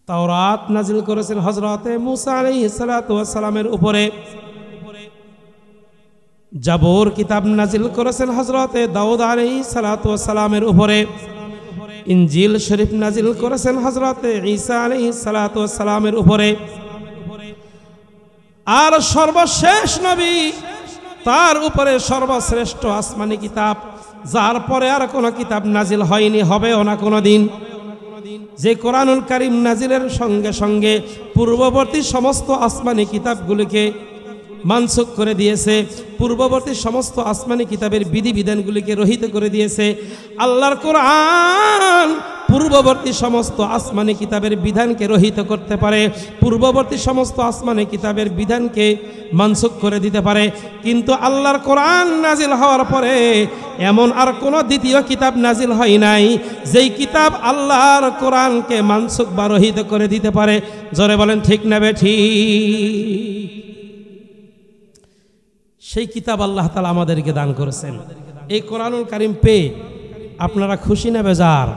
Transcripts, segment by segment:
তাওরাত নাজিল করেছেন হযরতে মুসা আলাইহিস সালাতু ওয়াস সালামের উপরে, জাবুর কিতাব নাজিল করেছেন হযরতে দাউদ আলাইহিস সালাতু ওয়াস সালামের উপরে, ইনজিল শরীফ নাজিল করেছেন হযরতে ঈসা আলাইহিস সালাতু ওয়াস সালামের উপরে। আর সর্বশেষ নবী, তার উপরে সর্বশ্রেষ্ঠ আসমানি কিতাব, যার পরে আর কোনো কিতাব নাজিল হয়নি, হবেও না কোনোদিন, যে কোরআনুল কারীম নাজিলের সঙ্গে সঙ্গে পূর্ববর্তী সমস্ত আসমানি কিতাবগুলিকে মানসুখ করে দিয়েছে, পূর্ববর্তী সমস্ত আসমানি কিতাবের বিধিবিধানগুলিকে রহিত করে দিয়েছে। আল্লাহর কোরআন পূর্ববর্তী সমস্ত আসমানি কিতাবের বিধানকে রহিত করতে পারে, পূর্ববর্তী সমস্ত আসমানি কিতাবের বিধানকে মানসুখ করে দিতে পারে, কিন্তু আল্লাহর কোরআন নাজিল হওয়ার পরে এমন আর কোনো দ্বিতীয় কিতাব নাজিল হয় নাই যেই কিতাব আল্লাহর কোরআনকে মানসুখ বা রহিত করে দিতে পারে। জোরে বলেন ঠিক না বেঠিক? সেই কিতাব আল্লাহ তাআলা আমাদেরকে দান করেছেন। এই কোরআনুল কারীম পেয়ে আপনারা খুশি না বেজার?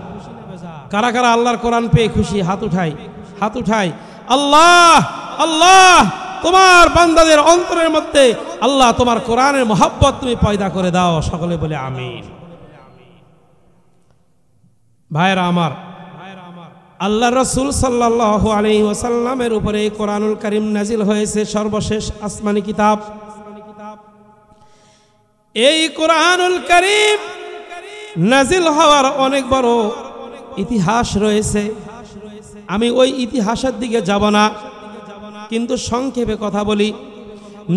কারা কারা আল্লাহর কোরআন পেয়ে খুশি? হাত উঠাই, হাত উঠাই। আল্লাহ আল্লাহ, তোমার বান্দাদের অন্তরের মধ্যে আল্লাহ তোমার কোরআনের মহব্বত তুমি পয়দা করে দাও। সকলে বলে আমিন। ভাইরা আমার, আল্লাহ রাসূল সাল্লাল্লাহু আলাইহি ওয়াসাল্লামের উপরে এই কোরআনুল কারীম নাজিল হয়েছে, সর্বশেষ আসমানি কিতাব। এই কোরআনুল কারীম নাজিল হওয়ার অনেক বড় ইতিহাস রয়েছে। আমি ওই ইতিহাসের দিকে যাব না, কিন্তু সংক্ষেপে কথা বলি।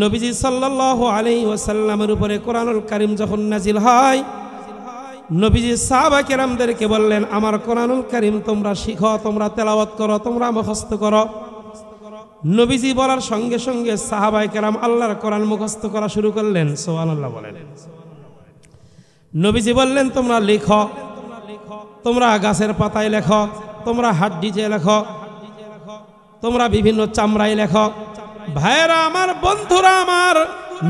নবীজি সাল্লাল্লাহু আলাইহি ওয়াসাল্লামের উপরে কোরআনুল কারীম যখন নাজিল হয়, নবীজি সাহাবা কেরামদেরকে বললেন, আমার কোরআনুল কারীম তোমরা শিখো, তোমরা তেলাওয়াত করো, তোমরা মুখস্থ করো। নবীজি বলার সঙ্গে সঙ্গে সাহাবায়ে কেরাম আল্লাহর কোরআন মুখস্থ করা শুরু করলেন। সুবহানাল্লাহ বলেন। নবীজি বললেন, তোমরা লেখো, তোমরা গাছের পাতায় লেখো, তোমরা হাড্ডিতে লেখো, তোমরা বিভিন্ন চামড়ায় লেখো। ভাইয়েরা আমার, বন্ধুরা আমার,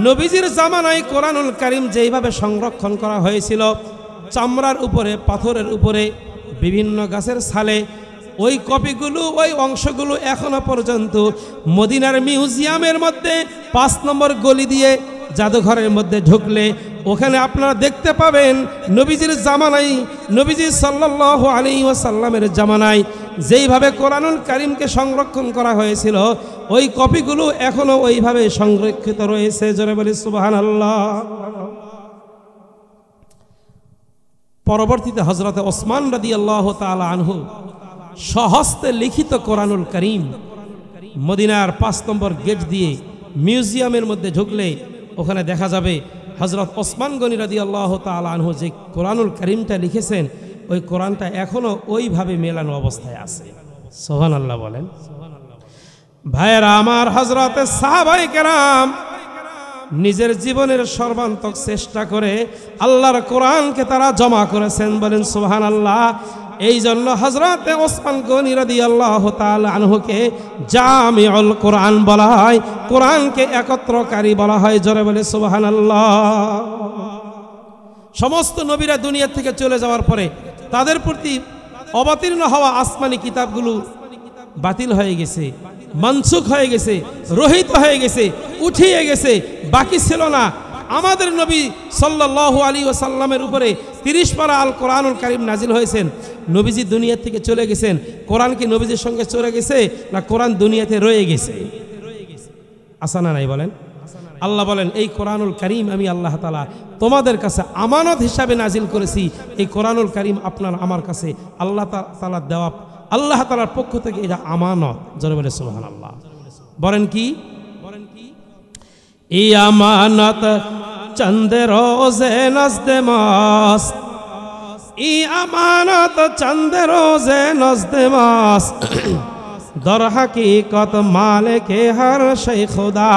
নবীজির জামানায় কোরআনুল কারীম যেইভাবে সংরক্ষণ করা হয়েছিল, চামড়ার উপরে, পাথরের উপরে, বিভিন্ন গাছের ছালে, ওই কপিগুলো, ওই অংশগুলো এখনো পর্যন্ত মদিনার মিউজিয়ামের মধ্যে 5 নম্বর গলি দিয়ে জাদুঘরের মধ্যে ঢুকলে ওখানে আপনারা দেখতে পাবেন নবীজির জামানায়, নবীজি সাল্লাল্লাহু আলাইহি ওয়াসাল্লামের জামানায় যেইভাবে কোরআনুল কারীমকে সংরক্ষণ করা হয়েছিল, ওই কপিগুলো এখনো ওইভাবে সংরক্ষিত রয়েছে। জোরে বলি সুবহানাল্লাহ। পরবর্তীতে হযরতে ওসমান রাদিয়াল্লাহু তাআলা আনহু স্বহস্তে লিখিত কোরআনুল কারীম মদিনার 5 নম্বর গেট দিয়ে মিউজিয়ামের মধ্যে ঢুকলে ওখানে দেখা যাবে হযরত ওসমান গনি রাদিয়াল্লাহু তাআলা আনহু যে কোরআনুল কারীমটা লিখেছেন, ওই কোরআনটা এখনো ওইভাবে মেলানো অবস্থায় আছে। সুবহানাল্লাহ বলেন। ভাইয়েরা আমার, হযরতে সাহাবায়ে কেরাম নিজের জীবনের সর্বান্তক চেষ্টা করে আল্লাহর কোরআনকে তারা জমা করেছেন। বলেন সুবহানাল্লাহ। এই জন্য হযরতে ওসমান গনি রাদিয়াল্লাহু তাআলা আনহুকে জামিউল কোরআন বলা হয়, কোরআনকে একত্রকারী বলা হয়। জোরে বলে সুবহানাল্লাহ। সমস্ত নবীরা দুনিয়া থেকে চলে যাওয়ার পরে তাদের প্রতি অবতীর্ণ হওয়া আসমানি কিতাবগুলো বাতিল হয়ে গেছে, মানসুখ হয়ে গেছে, রহিত হয়ে গেছে, উঠিয়ে গেছে, বাকি ছিল না। আমাদের নবী সাল্লাল্লাহু আলাইহি ওয়াসাল্লামের উপরে 30 পারা আল কোরআনুল কারীম নাজিল হয়েছেন। নবীজি দুনিয়া থেকে চলে গেছেন, কোরআন কি নবীজির সঙ্গে চলে গেছে, না কোরআন দুনিয়াতে রয়ে গেছে? আসা না নাই বলেন? আল্লাহ বলেন, এই কোরআনুল কারীম আমি আল্লাহ তাআলা তোমাদের কাছে আমানত হিসাবে নাজিল করেছি। এই কোরআনুল কারীম আপনার আমার কাছে আল্লাহ তাআলা দেওয়া, আল্লাহ তাআলার পক্ষ থেকে এটা আমানত। জোরে বলে সুবহানাল্লাহ। বলেন কি? এই আমানত চন্দে রোজে নজদে মাস্ত, এই আমানত চন্দে রোজে নজদে মাস্ত, দর হাকিকত মালিকে হর শৈ খুদা।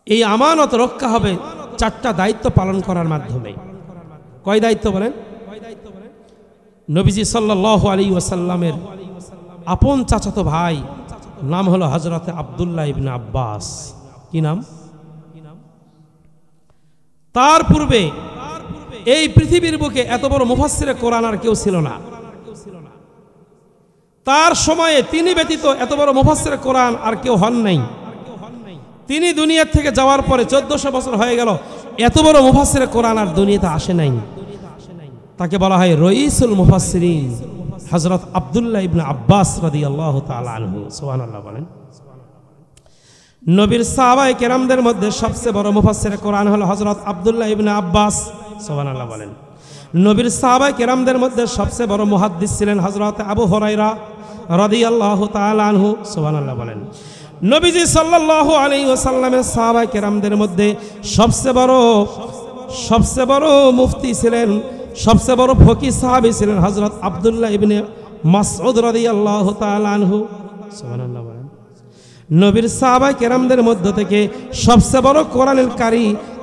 এই আমানত রক্ষা হবে 4টা দায়িত্ব পালন করার মাধ্যমে। কয় দায়িত্ব বলেন? নবীজি সাল্লাল্লাহু আলাইহি ওয়াসাল্লামের আপন চাচাতো ভাই নাম হলো হযরতে আব্দুল্লাহ ইবনে আব্বাস। কি নাম? তার পূর্বে এই পৃথিবীর বুকে এত বড় মুফাসসিরে কোরআন আর কেউ ছিল না। তার সময়ে তিনি ব্যতীত এত বড় মুফাসসির কোরআন আর কেউ হন নাই। তিনি দুনিয়া থেকে যাওয়ার পরে 1400 বছর হয়ে গেল, এত বড় মুফাসসির কোরআন আর দুনিয়াতে আসে নাই। তাকে বলা হয় রইসুল মুফাসসিরিন, হযরত আব্দুল্লাহ ইবনে আব্বাস রাদিয়াল্লাহু তাআলা আনহু। সুবহানাল্লাহ বলেন। নবীর সাহাবায়ে কেরামদের মধ্যে সবচেয়ে বড় মুফাসসির কোরআন হলো হযরত আব্দুল্লাহ ইবনে আব্বাস। সুবহানাল্লাহ বলেন। নবীর সাহাবায়ে কেরামদের মধ্যে সবচেয়ে বড় মুহাদ্দিস ছিলেন হযরত আবু হুরায়রা রাদিয়াল্লাহু তাআলা আনহু। সুবহানাল্লাহ বলেন। নবীজি সাল্লাল্লাহু আলাইহি ওয়াসাল্লামের সাহাবায়ে কেরামদের মধ্যে সবচেয়ে বড় মুফতি ছিলেন, সবচেয়ে বড় ফকিহ সাহাবী ছিলেন হযরত আব্দুল্লাহ ইবনে মাসউদ রাদিয়াল্লাহু তাআলা আনহু। সুবহানাল্লাহ বলেন। নবীর সাহাবায়ে কেরামদের মধ্য থেকে সবচেয়ে বড়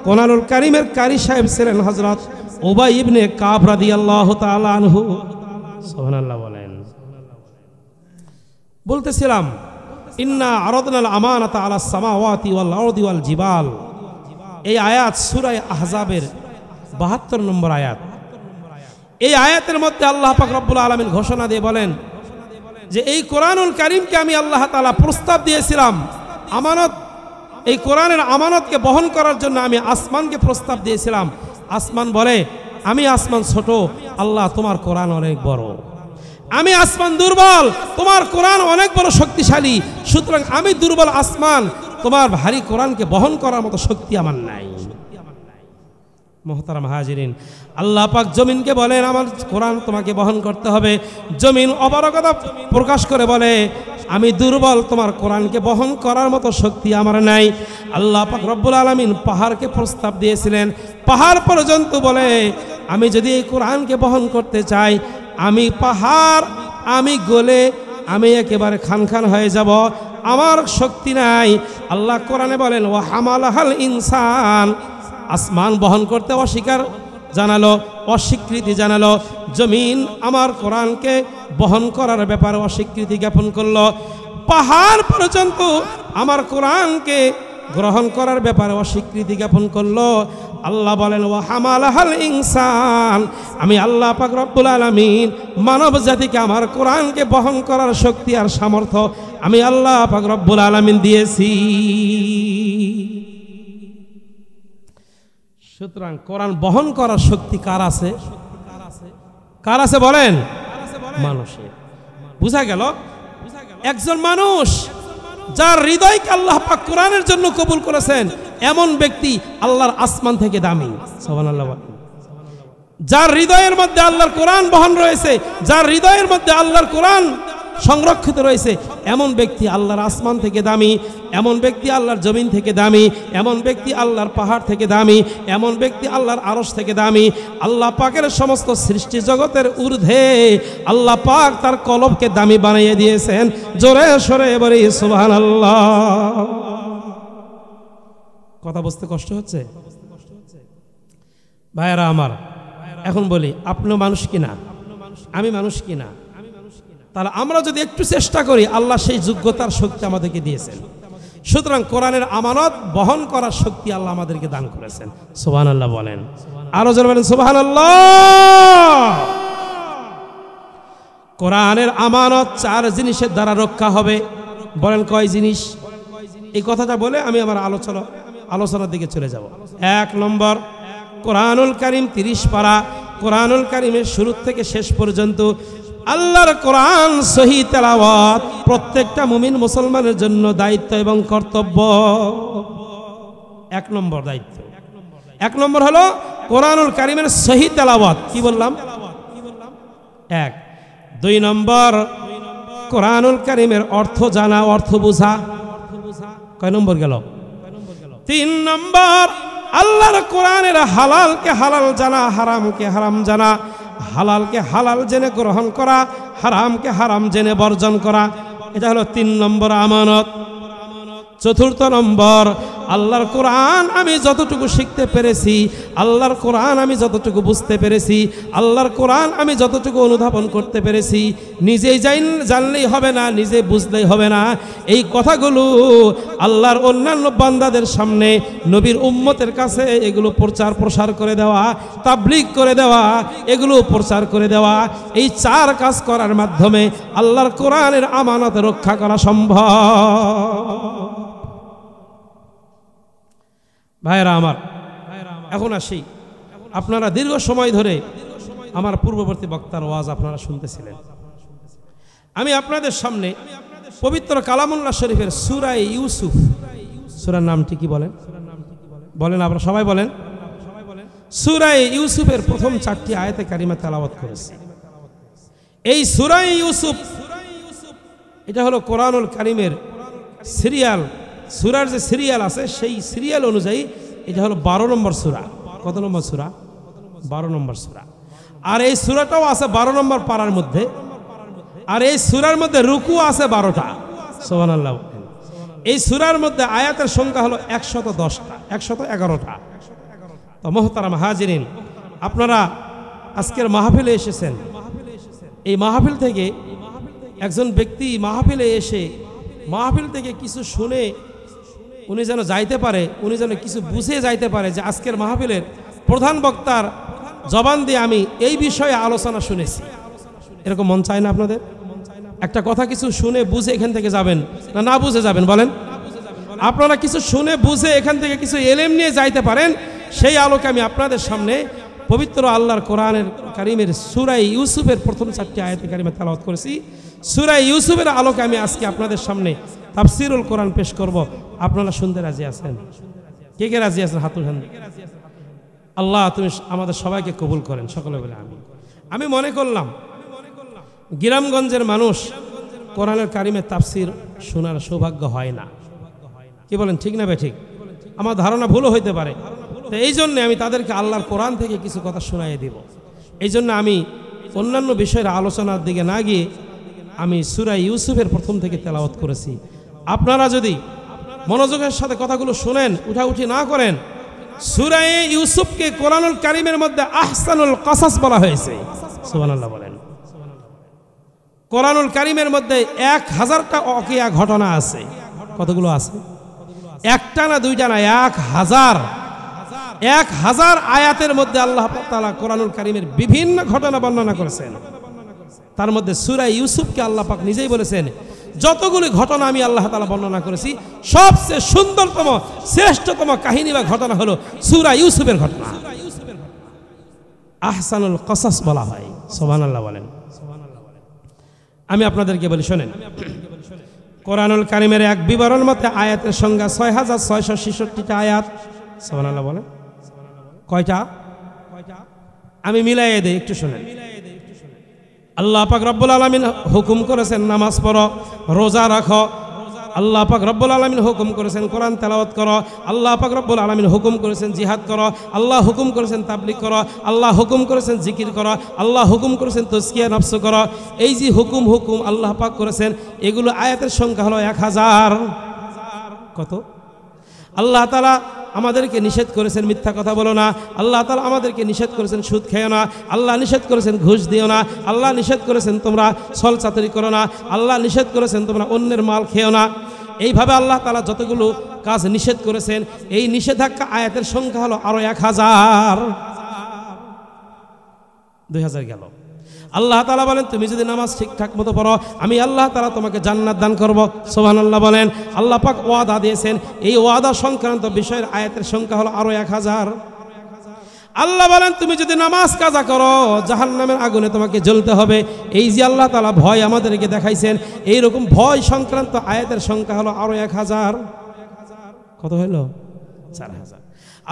কোরআনুল কারীমের কারি সাহেব ছিলেন হযরত উবাই ইবনে কাব রাদিয়াল্লাহু তাআলা আনহু। সুবহানাল্লাহ বলেন। বলতেছিলাম ইন্না আরাদনাল আমানাতা আলাস সামাওয়াতি ওয়াল আরদি ওয়াল জিবাল, এই আয়াত সূরা আহজাবের 72 নম্বর আয়াত। এই আয়াতের মধ্যে আল্লাহ পাক রব্বুল আলামিন ঘোষণা দিয়ে বলেন যে এই কোরআনুল কারীমকে আমি আল্লাহ তাআলা প্রস্তাব দিয়েছিলাম আমানত, এই কোরআনের আমানতকে বহন করার জন্য আমি আসমানকে প্রস্তাব দিয়েছিলাম। আসমান বলে আমি আসমান ছোট, আল্লাহ তোমার কোরআন অনেক বড়। আমি আসমান দুর্বল, তোমার কোরআন অনেক বড় শক্তিশালী, সুতরাং আমি দুর্বল আসমান, তোমার ভারী কোরআনকে বহন করার মতো শক্তি আমার নাই। মুহতারাম হাজিরিন, আল্লাহ পাক জমিনকে বলেন আমার কোরআন তোমাকে বহন করতে হবে। জমিন অপারগতা প্রকাশ করে বলে আমি দুর্বল, তোমার কোরআনকে বহন করার মতো শক্তি আমার নাই। আল্লাহ পাক রব্বুল আলামিন পাহাড়কে প্রস্তাব দিয়েছিলেন, পাহাড় পর্যন্ত বলে আমি যদি এই কোরআনকে বহন করতে চাই, আমি পাহাড় আমি গলে আমি একেবারে খান হয়ে যাব, আমার শক্তি নাই। আল্লাহ কোরআনে বলেন ওয়া হামালাহাল ইনসান, আসমান বহন করতে অস্বীকৃতি জানালো। জমিন আমার কোরআনকে বহন করার ব্যাপারে অস্বীকৃতি জ্ঞাপন করলো। পাহাড় পর্যন্ত আমার কোরআনকে গ্রহণ করার ব্যাপারে অস্বীকৃতি জ্ঞাপন করলো। আল্লাহ বলেন ওয়া হামালাহাল ইনসান, আমি আল্লাহ পাক রব্বুল আলামিন মানব জাতিকে আমার কোরআনকে বহন করার শক্তি আর সামর্থ্য আমি আল্লাহ পাক রব্বুল আলামিন দিয়েছি। সুতরাং কোরআন বহন করার শক্তি কার আছে? কার আছে বলেন? মানুষের। বুঝা গেল একজন মানুষ যার হৃদয়কে আল্লাহ পাক কোরআনের জন্য কবুল করেছেন, এমন ব্যক্তি আল্লাহর আসমান থেকে দামি। সুবহানাল্লাহ। যার হৃদয়ের মধ্যে আল্লাহর কোরআন বহন রয়েছে, যার হৃদয়ের মধ্যে আল্লাহর কোরআন সংরক্ষিত রয়েছে, এমন ব্যক্তি আল্লাহর আসমান থেকে দামি, এমন ব্যক্তি আল্লাহর জমিন থেকে দামি, এমন ব্যক্তি আল্লাহর পাহাড় থেকে দামি, এমন ব্যক্তি আল্লাহর আরশ থেকে দামি। আল্লাহ পাকের সমস্ত সৃষ্টি জগতের ঊর্ধ্বে আল্লাহ পাক তার কলবকে দামি বানিয়ে দিয়েছেন। জোরে সরে বলি সুবহানাল্লাহ। কথা বুঝতে কষ্ট হচ্ছে ভাইয়েরা আমার? এখন বলি আপনি মানুষ কিনা, আমি মানুষ কিনা? তাহলে আমরা যদি একটু চেষ্টা করি, আল্লাহ সেই যোগ্যতার শক্তি আমাদেরকে দিয়েছেন। সুতরাং কোরআনের আমানত বহন করার শক্তি আল্লাহ আমাদেরকে দান করেছেন। সুবহানাল্লাহ বলেন, আরো জোরে বলেন সুবহানাল্লাহ। কোরআনের আমানত 4 জিনিসের দ্বারা রক্ষা হবে। বলেন কয় জিনিস? এই কথাটা বলে আমি আমার আলোচনার দিকে চলে যাব। 1 নম্বর, কোরআনুল কারীম 30 পারা। কোরআনুল কারীমের শুরু থেকে শেষ পর্যন্ত আল্লাহর কোরআন সহি তেলাওয়াত প্রত্যেকটা মুমিন মুসলমানের জন্য দায়িত্ব এবং কর্তব্য। 1 নম্বর দায়িত্ব। 1 নম্বর হলো কোরআনুল কারীমের সহি তেলাওয়াত। কি বললাম? 1। 2 নম্বর, কোরআনুল কারীমের অর্থ জানা, অর্থ বোঝা। কয় নম্বর গেল? 3 নম্বর, আল্লাহর কোরআনের হালালকে হালাল জানা, হারামকে হারাম জানা। হালালকে হালাল জেনে গ্রহণ করা, হারামকে হারাম জেনে বর্জন করা। এটা হলো 3 নম্বর আমানত। 4 নম্বর, আল্লাহর কোরআন আমি যতটুকু শিখতে পেরেছি, আল্লাহর কোরআন আমি যতটুকু বুঝতে পেরেছি, আল্লাহর কোরআন আমি যতটুকু অনুধাবন করতে পেরেছি, নিজেই জানলেই হবে না, নিজে বুঝলেই হবে না। এই কথাগুলো আল্লাহর অন্যান্য বান্দাদের সামনে, নবীর উম্মতের কাছে এগুলো প্রচার প্রসার করে দেওয়া, তাবলীগ করে দেওয়া, এগুলো প্রচার করে দেওয়া, এই 4 কাজ করার মাধ্যমে আল্লাহর কোরআনের আমানত রক্ষা করা সম্ভব। ভাইরা আমার, এখন আসি, আপনারা দীর্ঘ সময় ধরে আমার পূর্ববর্তী বক্তার ওয়াজ আপনারা শুনতেছিলেন। আমি আপনাদের সামনে পবিত্র কালামুল্লাহ শরীফের সূরা ইউসুফ, সূরার নামটি কি বলেন? বলেন, আপনারা সবাই বলেন। সূরা ইউসুফের প্রথম 4টি আয়াতে কারিমা তেলাওয়াত করেছি। এই সূরা ইউসুফ এটা হলো কোরআনুল কারিমের সিরিয়াল, সূরার যে সিরিয়াল আছে সেই সিরিয়াল অনুযায়ী এটা হলো 12 নম্বর সূরা। কত নম্বর সূরা? 12 নম্বর সূরা। আর এই সূরাটাও আছে 12 নম্বর পারার মধ্যে। আর এই সূরার মধ্যে রুকু আছে 12টা। সুবহানাল্লাহ। এই সূরার মধ্যে আয়াতের সংখ্যা হলো 110টা, 111টা। তো মুহতারাম হাজিরিন, আপনারা আজকের মাহফিলে এসেছেন। এই মাহফিল থেকে একজন ব্যক্তি মাহফিলে এসে মাহফিল থেকে কিছু শুনে উনি যেন যাইতে পারে, উনি যেন কিছু বুঝে যাইতে পারে যে আজকের মাহফিলের প্রধান বক্তার জবান দিয়ে আমি এই বিষয়ে আলোচনা শুনেছি। এরকম মন চায় না আপনাদের? একটা কথা কিছু শুনে বুঝে এখান থেকে যাবেন না, না বুঝে যাবেন? বলেন। আপনারা কিছু শুনে বুঝে এখান থেকে কিছু এলেম নিয়ে যাইতে পারেন, সেই আলোকে আমি আপনাদের সামনে পবিত্র আল্লাহর কোরআনের কারিমের সূরা ইউসুফের প্রথম 4টি আয়াতে কারিমা তেলাওয়াত করেছি। সূরা ইউসুফের আলোকে আমি আজকে আপনাদের সামনে তাফসীরুল কোরআন পেশ করব। আপনারা শুনতে রাজি আছেন? কে কে রাজি আছেন? হাত উঠান। আল্লাহ তুমি আমাদের সবাইকে কবুল করেন, সকলে বলে আমিন। আমি মনে করলাম গ্রামগঞ্জের মানুষ কোরআনের কারিমের তাফসীর শোনার সৌভাগ্য হয় না। কি বলেন, ঠিক না ঠিক? আমার ধারণা ভুলও হইতে পারে। তো এই জন্য আমি তাদেরকে আল্লাহর কোরআন থেকে কিছু কথা শোনাইয়ে দিব। এই জন্য আমি অন্যান্য বিষয়ের আলোচনার দিকে না গিয়ে আমি সূরা ইউসুফের প্রথম থেকে তেলাওয়াত করেছি। আপনারা যদি মনোযোগের সাথে কথাগুলো শুনেন, উঠাউঠি না করেন, সূরা ইউসুফকে কোরআনুল কারীমের মধ্যে আহসানুল কসাস বলা হয়েছে। সুবহানাল্লাহ বলেন। কোরআনুল কারীমের মধ্যে 1000টা ওয়াকিয়া ঘটনা আছে। কতগুলো আছে? একটা না, দুইটা না, 1000 আয়াতের মধ্যে আল্লাহ তাআলা কোরআনুল কারীমের বিভিন্ন ঘটনা বর্ণনা করেছেন। তার মধ্যে সূরা ইউসুফকে আল্লাহ পাক নিজেই বলেছেন, যতগুলি ঘটনা আমি আল্লাহ তাআলা বর্ণনা করেছি, সবচেয়ে সুন্দরতম শ্রেষ্ঠতম কাহিনী বা ঘটনা হলো সূরা ইউসুফের ঘটনা। আহসানুল কসাস বলা হয়। সুবহানাল্লাহ বলেন। আমি আপনাদেরকে বলি শোনেন, কোরআনুল কারীমের এক বিবরণ মতে আয়াতের সংখ্যা 6666টা আয়াত। সুবহানাল্লাহ বলেন। কয়টা? আমি মিলাইয়ে দেই, একটু শোনেন। আল্লাহ পাক রব্বুল আলামিন হুকুম করেছেন নামাজ পড়ো, রোজা রাখো। আল্লাহ পাক রব্বুল আলামিন হুকুম করেছেন কোরআন তেলাওয়াত করো। আল্লাহ পাক রব্বুল আলামিন হুকুম করেছেন জিহাদ করো। আল্লাহ হুকুম করেছেন তাবলীগ করো। আল্লাহ হুকুম করেছেন জিকির করো। আল্লাহ হুকুম করেছেন তাজকিয়া নফস করো। এই যে হুকুম আল্লাহ পাক করেছেন, এগুলো আয়াতের সংখ্যা হলো 1000। কত? আল্লাহ তাআলা আমাদেরকে নিষেধ করেছেন মিথ্যা কথা বলো না। আল্লাহ তাআলা আমাদেরকে নিষেধ করেছেন সুদ খেও না। আল্লাহ নিষেধ করেছেন ঘুষ দিও না। আল্লাহ নিষেধ করেছেন তোমরা ছলচাতুরি করো না। আল্লাহ নিষেধ করেছেন তোমরা অন্যের মাল খেও না। এইভাবে আল্লাহ তাআলা যতগুলো কাজ নিষেধ করেছেন, এই নিষেধাজ্ঞা আয়াতের সংখ্যা হলো আরো 1000। 2000 গেল। আল্লাহ তাআলা বলেন, তুমি যদি নামাজ ঠিকঠাক মতো পড়ো, আমি আল্লাহ তাআলা তোমাকে জান্নাত দান করব। সুবহানাল্লাহ বলেন। আল্লাহ পাক ওয়াদা দিয়েছেন, এই ওয়াদা সংক্রান্ত বিষয়ের আয়াতের সংখ্যা হলো আরো 1000। আল্লাহ বলেন, তুমি যদি নামাজ কাজা করো, জাহান্নামের আগুনে তোমাকে জ্বলতে হবে। এই যে আল্লাহ তাআলা ভয় আমাদেরকে দেখাইছেন, এইরকম ভয় সংক্রান্ত আয়াতের সংখ্যা হলো আরো 1000। কত হইল? 4000।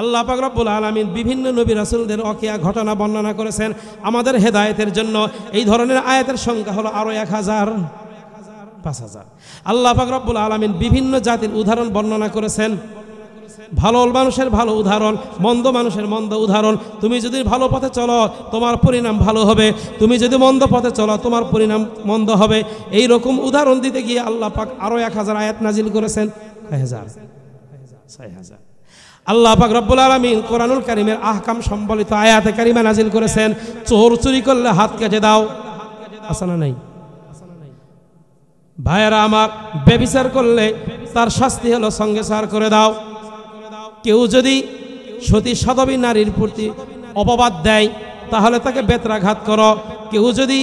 আল্লাহ পাক রব্বুল আলামিন বিভিন্ন নবী রাসূলদের ওয়াকিয়া ঘটনা বর্ণনা করেছেন আমাদের হেদায়েতের জন্য। এই ধরনের আয়াতের সংখ্যা হলো আরো 1000, 5000। আল্লাহ পাক রব্বুল আলামিন বিভিন্ন জাতির উদাহরণ বর্ণনা করেছেন। ভালো মানুষের ভালো উদাহরণ, মন্দ মানুষের মন্দ উদাহরণ। তুমি যদি ভালো পথে চলো, তোমার পরিণাম ভালো হবে। তুমি যদি মন্দ পথে চলো, তোমার পরিণাম মন্দ হবে। এই রকম উদাহরণ দিতে গিয়ে আল্লাহ পাক আরো 1000 আয়াত নাজিল করেছেন। 1000 6,000। আল্লাহ পাক রব্বুল আলামিন কোরআনুল কারীমের আহকাম সম্বলিত আয়াতে কারিমা নাজিল করেছেন, চোর চুরি করলে হাত কেটে দাও, আছে না নাই? ভাইয়েরা আমার, ব্যভিচার করলে তার শাস্তি হলো সঙ্গে সার করে দাও। কেউ যদি সতী সাধবী নারীর প্রতি অপবাদ দেয় তাহলে তাকে বেত্রাঘাত করো। কেউ যদি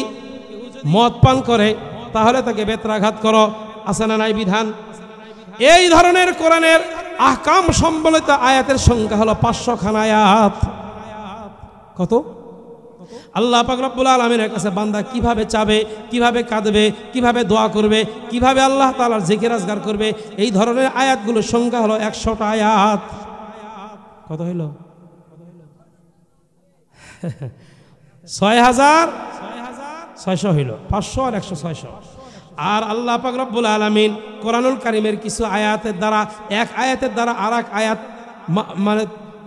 মদ পান করে তাহলে তাকে বেত্রাঘাত করো, আছে না নাই বিধান? এই ধরনের কোরআনের আহকাম সম্বলিত আয়াতের সংখ্যা হলো 500 খান আয়াত। কত? আল্লাহ পাক রব্বুল আলামিনের কাছে বান্দা কিভাবে চাবে, কিভাবে কাঁদবে, কিভাবে দোয়া করবে, কিভাবে আল্লাহ তাআলার জিকির আজগার করবে, এই ধরনের আয়াতগুলোর সংখ্যা হলো 100টা আয়াত। কত হইল? 6,600 হইল। 500 আর 100 600। আর আল্লাহ পাক রব্বুল আলামিন কোরআনুল কারীমের কিছু আয়াতের দ্বারা, এক আয়াতের দ্বারা আরেক আয়াত মানে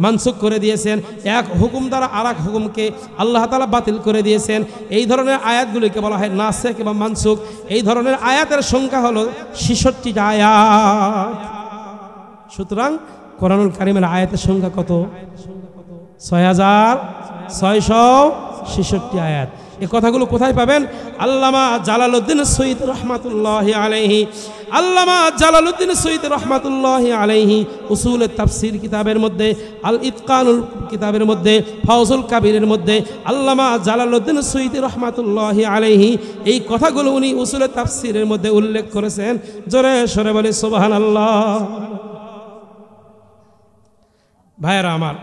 মানসুখ করে দিয়েছেন, এক হুকুম দ্বারা আরেক হুকুমকে আল্লাহ তাআলা বাতিল করে দিয়েছেন। এই ধরনের আয়াতগুলিকে বলা হয় নাসেখ এবং মানসুখ। এই ধরনের আয়াতের সংখ্যা হলো 66টা আয়াত। সুতরাং কোরআনুল কারীমের আয়াতের সংখ্যা কত? 6,666 আয়াত। এই কথাগুলো কোথায় পাবেন? আল্লামা জালালউদ্দিন সৈয়দ রহমাতুল্লাহি আলাইহি, আল্লামা জালালউদ্দিন সৈয়দ রহমাতুল্লাহি আলাইহি উসুলে তাফসীর কিতাবের মধ্যে, আল ইতকানুল কিতাবের মধ্যে, ফাউজুল কাবীরের মধ্যে আল্লামা জালালউদ্দিন সৈয়দ রহমাতুল্লাহি আলাইহি এই কথাগুলো উনি উসুলে তাফসীরের মধ্যে উল্লেখ করেছেন। জোরে সরে বলি সুবহানাল্লাহ। ভাইয়েরা আমার,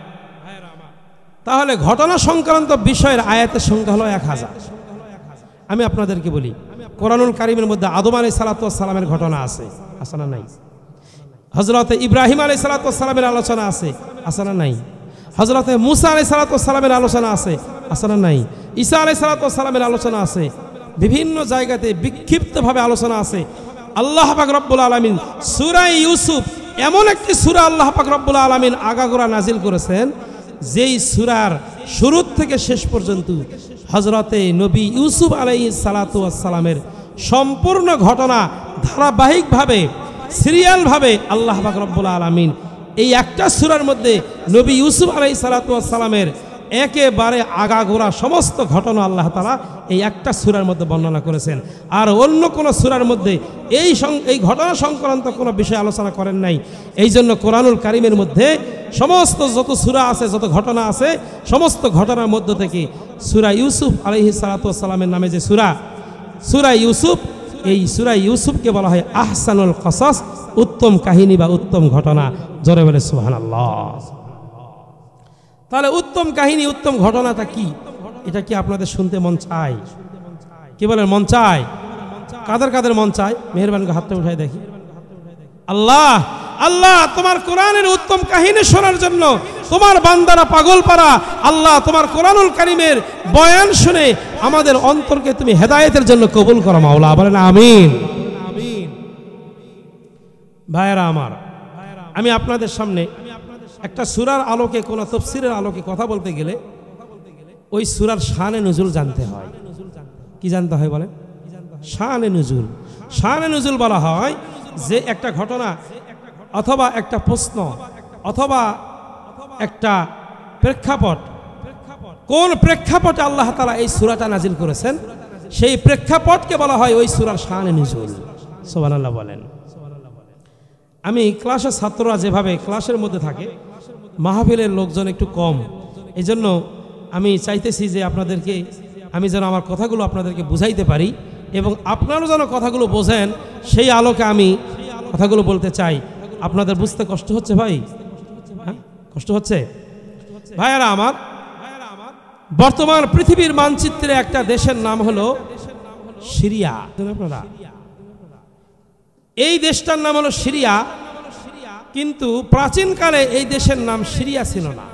তাহলে ঘটনা সংক্রান্ত বিষয়ের আয়াতের সংখ্যা হলো 1000। আমি আপনাদেরকে বলি, কোরআনুল কারীমের মধ্যে আদম আলাইহিস সালাতু ওয়াস সালামের ঘটনা আছে, আছে না নাই? হযরতে ইব্রাহিম আলাইহিস সালাতু ওয়াস সালামের আলোচনা আছে, আছে না নাই? হযরতে মুসা আলাইহিস সালাতু ওয়াস সালামের আলোচনা আছে, আছে না নাই? ঈসা আলাইহিস সালাতু ওয়াস সালামের আলোচনা আছে, বিভিন্ন জায়গাতে বিক্ষিপ্তভাবে আলোচনা আছে। আল্লাহ পাক রব্বুল আলামিন সূরা ইউসুফ এমন একটি সূরা আল্লাহ পাক রব্বুল আলামিন আগাগোড়া নাজিল করেছেন, যেই সূরার শুরু থেকে শেষ পর্যন্ত হযরতে নবী ইউসুফ আলাইহিস সালাতু ওয়াস সালামের সম্পূর্ণ ঘটনা ধারাবাহিকভাবে সিরিয়ালভাবে আল্লাহ পাক রব্বুল আলামিন এই একটা সূরার মধ্যে নবী ইউসুফ আলাইহিস সালাতু ওয়াস সালামের একেবারে আগাগোড়া সমস্ত ঘটনা আল্লাহ তাআলা এই একটা সূরার মধ্যে বর্ণনা করেছেন। আর অন্য কোনো সূরার মধ্যে এই ঘটনা সংক্রান্ত কোনো বিষয় আলোচনা করেন নাই। এই জন্য কোরআনুল কারীমের মধ্যে সমস্ত যত সূরা আছে, যত ঘটনা আছে, সমস্ত ঘটনার মধ্য থেকে সূরা ইউসুফ আলাইহিস সালাতু ওয়াস সালামের নামে যে সূরা ইউসুফ, এই সূরা ইউসুফকে বলা হয় আহসানুল কসাস, উত্তম কাহিনী বা উত্তম ঘটনা। জোরে বলে সুবহানাল্লাহ। তাহলে উত্তম কাহিনী, উত্তম ঘটনাটা কি? এটা কি আপনাদের শুনতে মন চায়? কি বলেন, মন চায়? কাদের কাদের মন চায়? মেহেরবানি করে হাতটা উঠাই দেখি। আল্লাহ, আল্লাহ তোমার কোরআনের উত্তম কাহিনী শোনার জন্য তোমার বান্দারা পাগল পারা। আল্লাহ তোমার কোরআনুল কারীমের বয়ান শুনে আমাদের অন্তরকে তুমি হেদায়েতের জন্য কবুল করো মাওলা, বলেন আমিন। ভাইয়েরা আমার, আমি আপনাদের সামনে একটা সূরার আলোকে, কোন তাফসীরের আলোকে কথা বলতে গেলে ওই সূরার শানে নুজুল জানতে হয়। কি জানতে হয় বলেন? শানে নুজুল। শানে নুজুল বলা হয় যে একটা ঘটনা অথবা একটা প্রশ্ন অথবা একটা প্রেক্ষাপট, কোন প্রেক্ষাপটে আল্লাহ তাআলা এই সূরাটা নাজিল করেছেন, সেই প্রেক্ষাপটকে বলা হয় ওই সূরার শানে নুজুল। সুবহানাল্লাহ বলেন। আমি ক্লাসের ছাত্ররা যেভাবে ক্লাসের মধ্যে থাকে, মাহফিলের লোকজন একটু কম, এই জন্য আমি চাইতেছি যে আপনাদেরকে আমি যেন আমার কথাগুলো আপনাদেরকে বুঝাইতে পারি এবং আপনারাও যেন কথাগুলো বোঝেন, সেই আলোকে আমি কথাগুলো বলতে চাই। আপনাদের বুঝতে কষ্ট হচ্ছে ভাই? হ্যাঁ, কষ্ট হচ্ছে? ভাইয়েরা আমার, বর্তমান পৃথিবীর মানচিত্রে একটা দেশের নাম হলো সিরিয়া। আপনারা এই দেশটার নাম হলো সিরিয়া, কিন্তু প্রাচীনকালে এই দেশের নাম সিরিয়া ছিল না,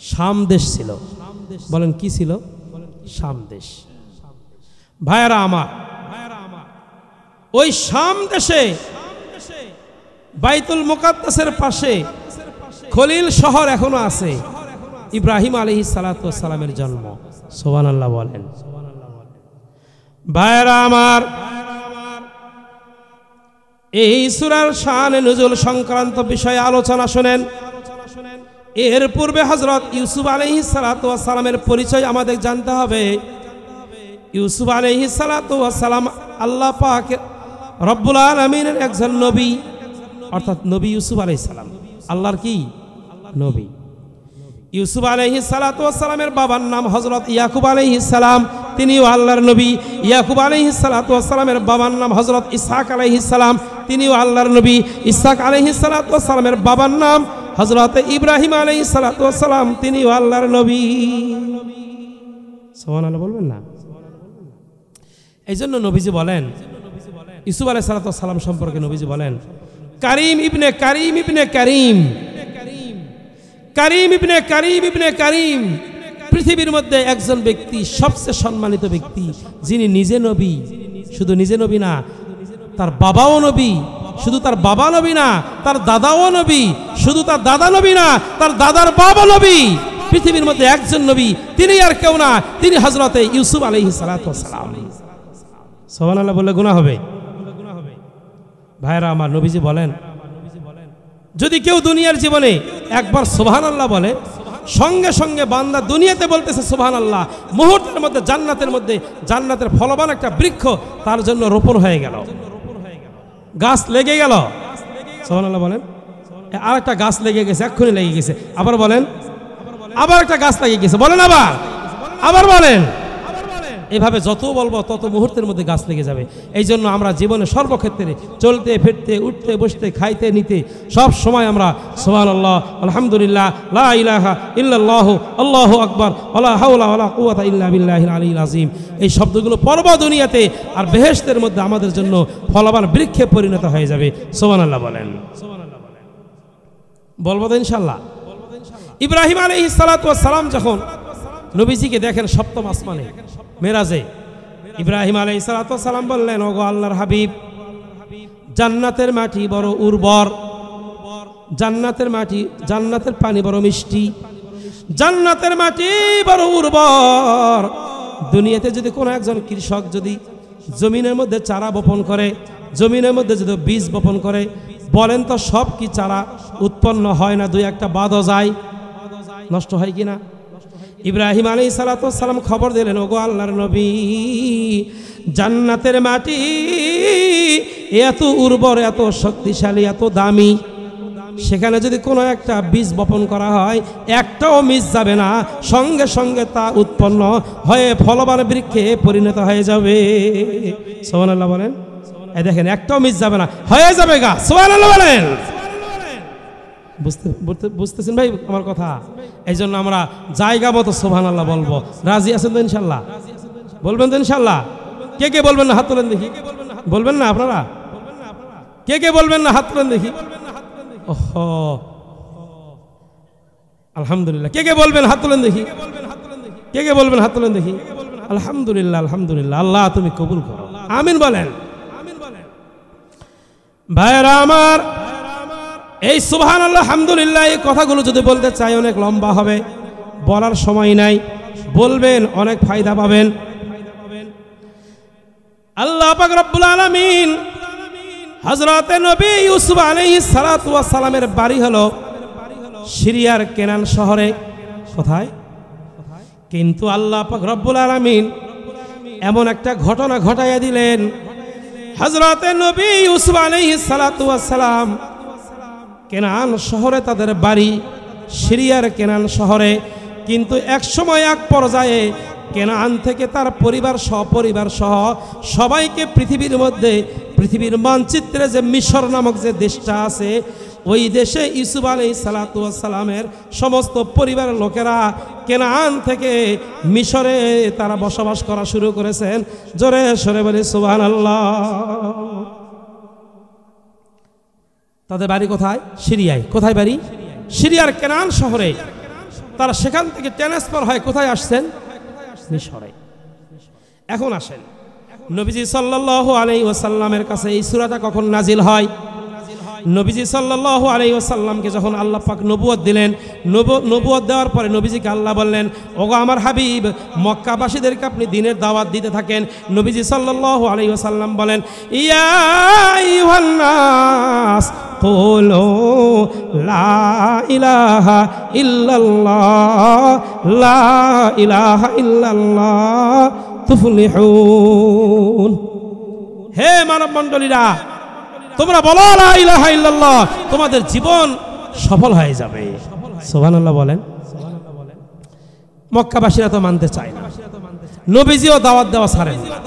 শাম দেশ ছিল। বলেন কি ছিল? শাম দেশ। ভাইয়েরা আমার, ওই শাম দেশে বাইতুল মুকাদ্দাসের পাশে খলিল শহর এখনো আছে। ইব্রাহিম আলাইহিস সালাতু ওয়াস সালামের জন্ম। সুবহানাল্লাহ বলেন। ভাইয়েরা আমার, এই সূরার শানে নুজুল সংক্রান্ত বিষয়ে আলোচনা শুনেন। এর পূর্বে হযরত ইউসুফ আলাইহিস সালাতু ওয়াস সালামের পরিচয় আমাদের জানতে হবে। ইউসুফ আলাইহিস সালাতু ওয়াস সালাম আল্লাহ পাক রব্বুল আলামিনের একজন নবী, অর্থাৎ নবী ইউসুফ আলাইহিস সালাম আল্লাহর কি নবী। ইউসুফ আলাইহিস সালাতু ওয়াস সালামের বাবার নাম হযরত ইয়াকুব আলাইহিস সালাম, তিনিও আল্লাহর নবী। ইয়াকুব আলাইহিস সালাতু ওয়াস সালামের বাবার নাম হযরত ইসহাক আলাইহিস সালাম, তিনিও আল্লাহর নবী। ইসহাক আলাইহিস সালাতু ওয়াস সালামের বাবার নাম হযরত ইব্রাহিম আলাইহিস সালাতু ওয়াস সালাম, তিনিও আল্লাহর নবী। সুবহানাল্লাহ বলবেন না? এইজন্য নবীজি বলেন, ইউসুফ আলাইহিস সালাতু ওয়াস সালাম সম্পর্কে নবীজি বলেন, কারীম ইবনে কারীম ইবনে কারীম, কারীম ইবনে কারীম ইবনে কারীম। পৃথিবীর মধ্যে একজন ব্যক্তি, সবচেয়ে সম্মানিত ব্যক্তি, যিনি নিজে নবী, শুধু নিজে নবী না, তার বাবাও নবী, শুধু তার বাবা নবী না, তার দাদাও নবী, শুধু তার দাদা নবী না, তার দাদার বাবা নবী। পৃথিবীর মধ্যে একজন নবী, তিনি আর কেউ না, তিনি হযরতে ইউসুফ আলাইহিস সালাতু ওয়াস সালাম। সুবহানাল্লাহ বললে গুনাহ হবে? ভাইরা আমার, নবীজি বলেন, যদি কেউ দুনিয়ার জীবনে একবার সুবহানাল্লাহ বলে, সঙ্গে সঙ্গে বান্দা দুনিয়াতে বলতেছে সুবহানাল্লাহ, মুহূর্তের মধ্যে জান্নাতের ফলবান একটা বৃক্ষ তার জন্য রোপণ হয়ে গেল, গাছ লেগে গেল। সুবহানাল্লাহ বলেন। আর একটা গাছ লেগে গেছে, এক্ষুনি লেগে গেছে, আবার বলেন, আবার একটা গাছ লেগে গেছে, বলেন আবার, আবার বলেন। এভাবে যত বলবো তত মুহূর্তের মধ্যে গাছ লেগে যাবে। এই জন্য আমরা জীবনে সর্বক্ষেত্রে চলতে ফিরতে, উঠতে বসতে, খাইতে নিতে সব সময় আমরা সুবহানাল্লাহ, আলহামদুলিল্লাহ, লা ইলাহা ইল্লাল্লাহু, আল্লাহু আকবার, ওয়ালা হাওলা ওয়ালা কুওয়াতা ইল্লা বিল্লাহিল আলিয়্যিল আযীম, এই শব্দগুলো পড়ব দুনিয়াতে, আর বেহেশতের মধ্যে আমাদের জন্য ফলবান বৃক্ষে পরিণত হয়ে যাবে। সুবহানাল্লাহ বলেন। বলবো তো ইনশাআল্লাহ? ইব্রাহিম আলাইহিস সালাতু ওয়াস সালাম যখন নবীজিকে দেখেন সপ্তম আসমানে মেরাজে, ইব্রাহিম আলাইহিস সালাতু ওয়াস সালাম বললেন, ওগো আল্লাহর হাবিব, জান্নাতের মাটি বড় উর্বর, জান্নাতের মাটি, জান্নাতের পানি বড় মিষ্টি, জান্নাতের মাটি বড় উর্বর। দুনিয়াতে যদি কোনো একজন কৃষক যদি জমিনের মধ্যে চারা বপন করে, জমিনের মধ্যে যদি বীজ বপন করে, বলেন তো সব কি চারা উৎপন্ন হয় না? দুই একটা বাদও যায়, নষ্ট হয় কিনা? ইব্রাহিম আলাইহিস সালাতু ওয়াস সালাম খবর দিলেন, ওগো আল্লাহর নবী, জান্নাতের মাটি এত উর্বর, এত শক্তিশালী, এত দামি, সেখানে যদি কোনো একটা বীজ বপন করা হয়, একটাও মিস যাবে না, সঙ্গে সঙ্গে তা উৎপন্ন হয়ে ফলবান বৃক্ষে পরিণত হয়ে যাবে। সুবহানাল্লাহ বলেন। এই দেখেন, একটাও মিস যাবে না, হয়ে যাবে গা। সুবহানাল্লাহ বলেন। বুঝতেছেন ভাই আমার কথা? এই জন্য আমরা জায়গা মতো সুবহানাল্লাহ বলবো। রাজি আছেন তো ইনশাল্লাহ? বলবেন তো ইনশাল্লাহ? কে কে বলবেন না হাত তোলেন দেখি? বলবেন না আপনারা? কে কে বলবেন না হাত তোলেন দেখি? ওহো, আলহামদুলিল্লাহ। কে কে বলবেন হাত তোলেন দেখি? কে কে বলবেন হাত তোলেন দেখি? আলহামদুলিল্লাহ, আলহামদুলিল্লাহ। আল্লাহ তুমি কবুল করো, আমিন বলেন। ভাইরা আমার, এই সুবহানাল্লাহ, আলহামদুলিল্লাহ, এই কথাগুলো যদি বলতে চাই অনেক লম্বা হবে, বলার সময় নাই। বলবেন, অনেক ফায়দা পাবেন। আল্লাহ পাক রব্বুল আলামিন হযরতে নবী ইউসুফ আলাইহিস সালাতু ওয়াস সালামের বাড়ি হলো সিরিয়ার কেনান শহরে। কোথায়? কিন্তু আল্লাহ পাক রব্বুল আলামিন এমন একটা ঘটনা ঘটাইয়া দিলেন, হযরতে নবী ইউসুফ আলাইহিস সালাতু ওয়াস সালাম কেনান শহরে তাদের বাড়ি, সিরিয়ার কেনান শহরে। কিন্তু এক সময় এক পর্যায়ে কেনান থেকে তার পরিবার সহ সবাইকে পৃথিবীর মধ্যে, পৃথিবীর মানচিত্রে যে মিশর নামক যে দেশটা আছে, ওই দেশে ইউসুফ আলাইহিস সালাতু ওয়াস সালামের সমস্ত পরিবারের লোকেরা কেনান থেকে মিশরে তারা বসবাস করা শুরু করেছেন। জোরে সরে বলি সুবহানাল্লাহ। তাদের বাড়ি কোথায়? সিরিয়ায়। কোথায় বাড়ি? সিরিয়ার কেনান শহরে। তারা সেখান থেকে ট্রান্সফার হয় কোথায় আসছেন? মিশরে। এখন আসেন, নবীজি সাল্লাল্লাহু আলাইহি ওয়াসাল্লামের কাছে এই সূরাটা কখন নাজিল হয়? নবীজি সাল্লাল্লাহু আলাইহি ওয়াসাল্লামকে যখন আল্লাহ পাক নবুয়ত দিলেন, নবুয়ত দেওয়ার পরে নবীজিকে আল্লাহ বললেন, ওগো আমার হাবিব, মক্কাবাসীদেরকে আপনি দ্বীনের দাওয়াত দিতে থাকেন। নবীজি সাল্লাল্লাহু আলাইহি ওয়াসাল্লাম বলেন, ইয়া আইয়ুহান নাস কুলু লা ইলাহা ইল্লাল্লাহ লা ইলাহা ইল্লাল্লাহ তুফলিহুন। হে মানব মণ্ডলীরা, তোমরা বলো লা ইলাহা ইল্লাল্লাহ, তোমাদের জীবন সফল হয়ে যাবে। সুবহানাল্লাহ বলেন। মক্কাবাসীরা তো মানতে চায় না, নবীজিও দাওয়াত দেওয়া ছাড়েন না,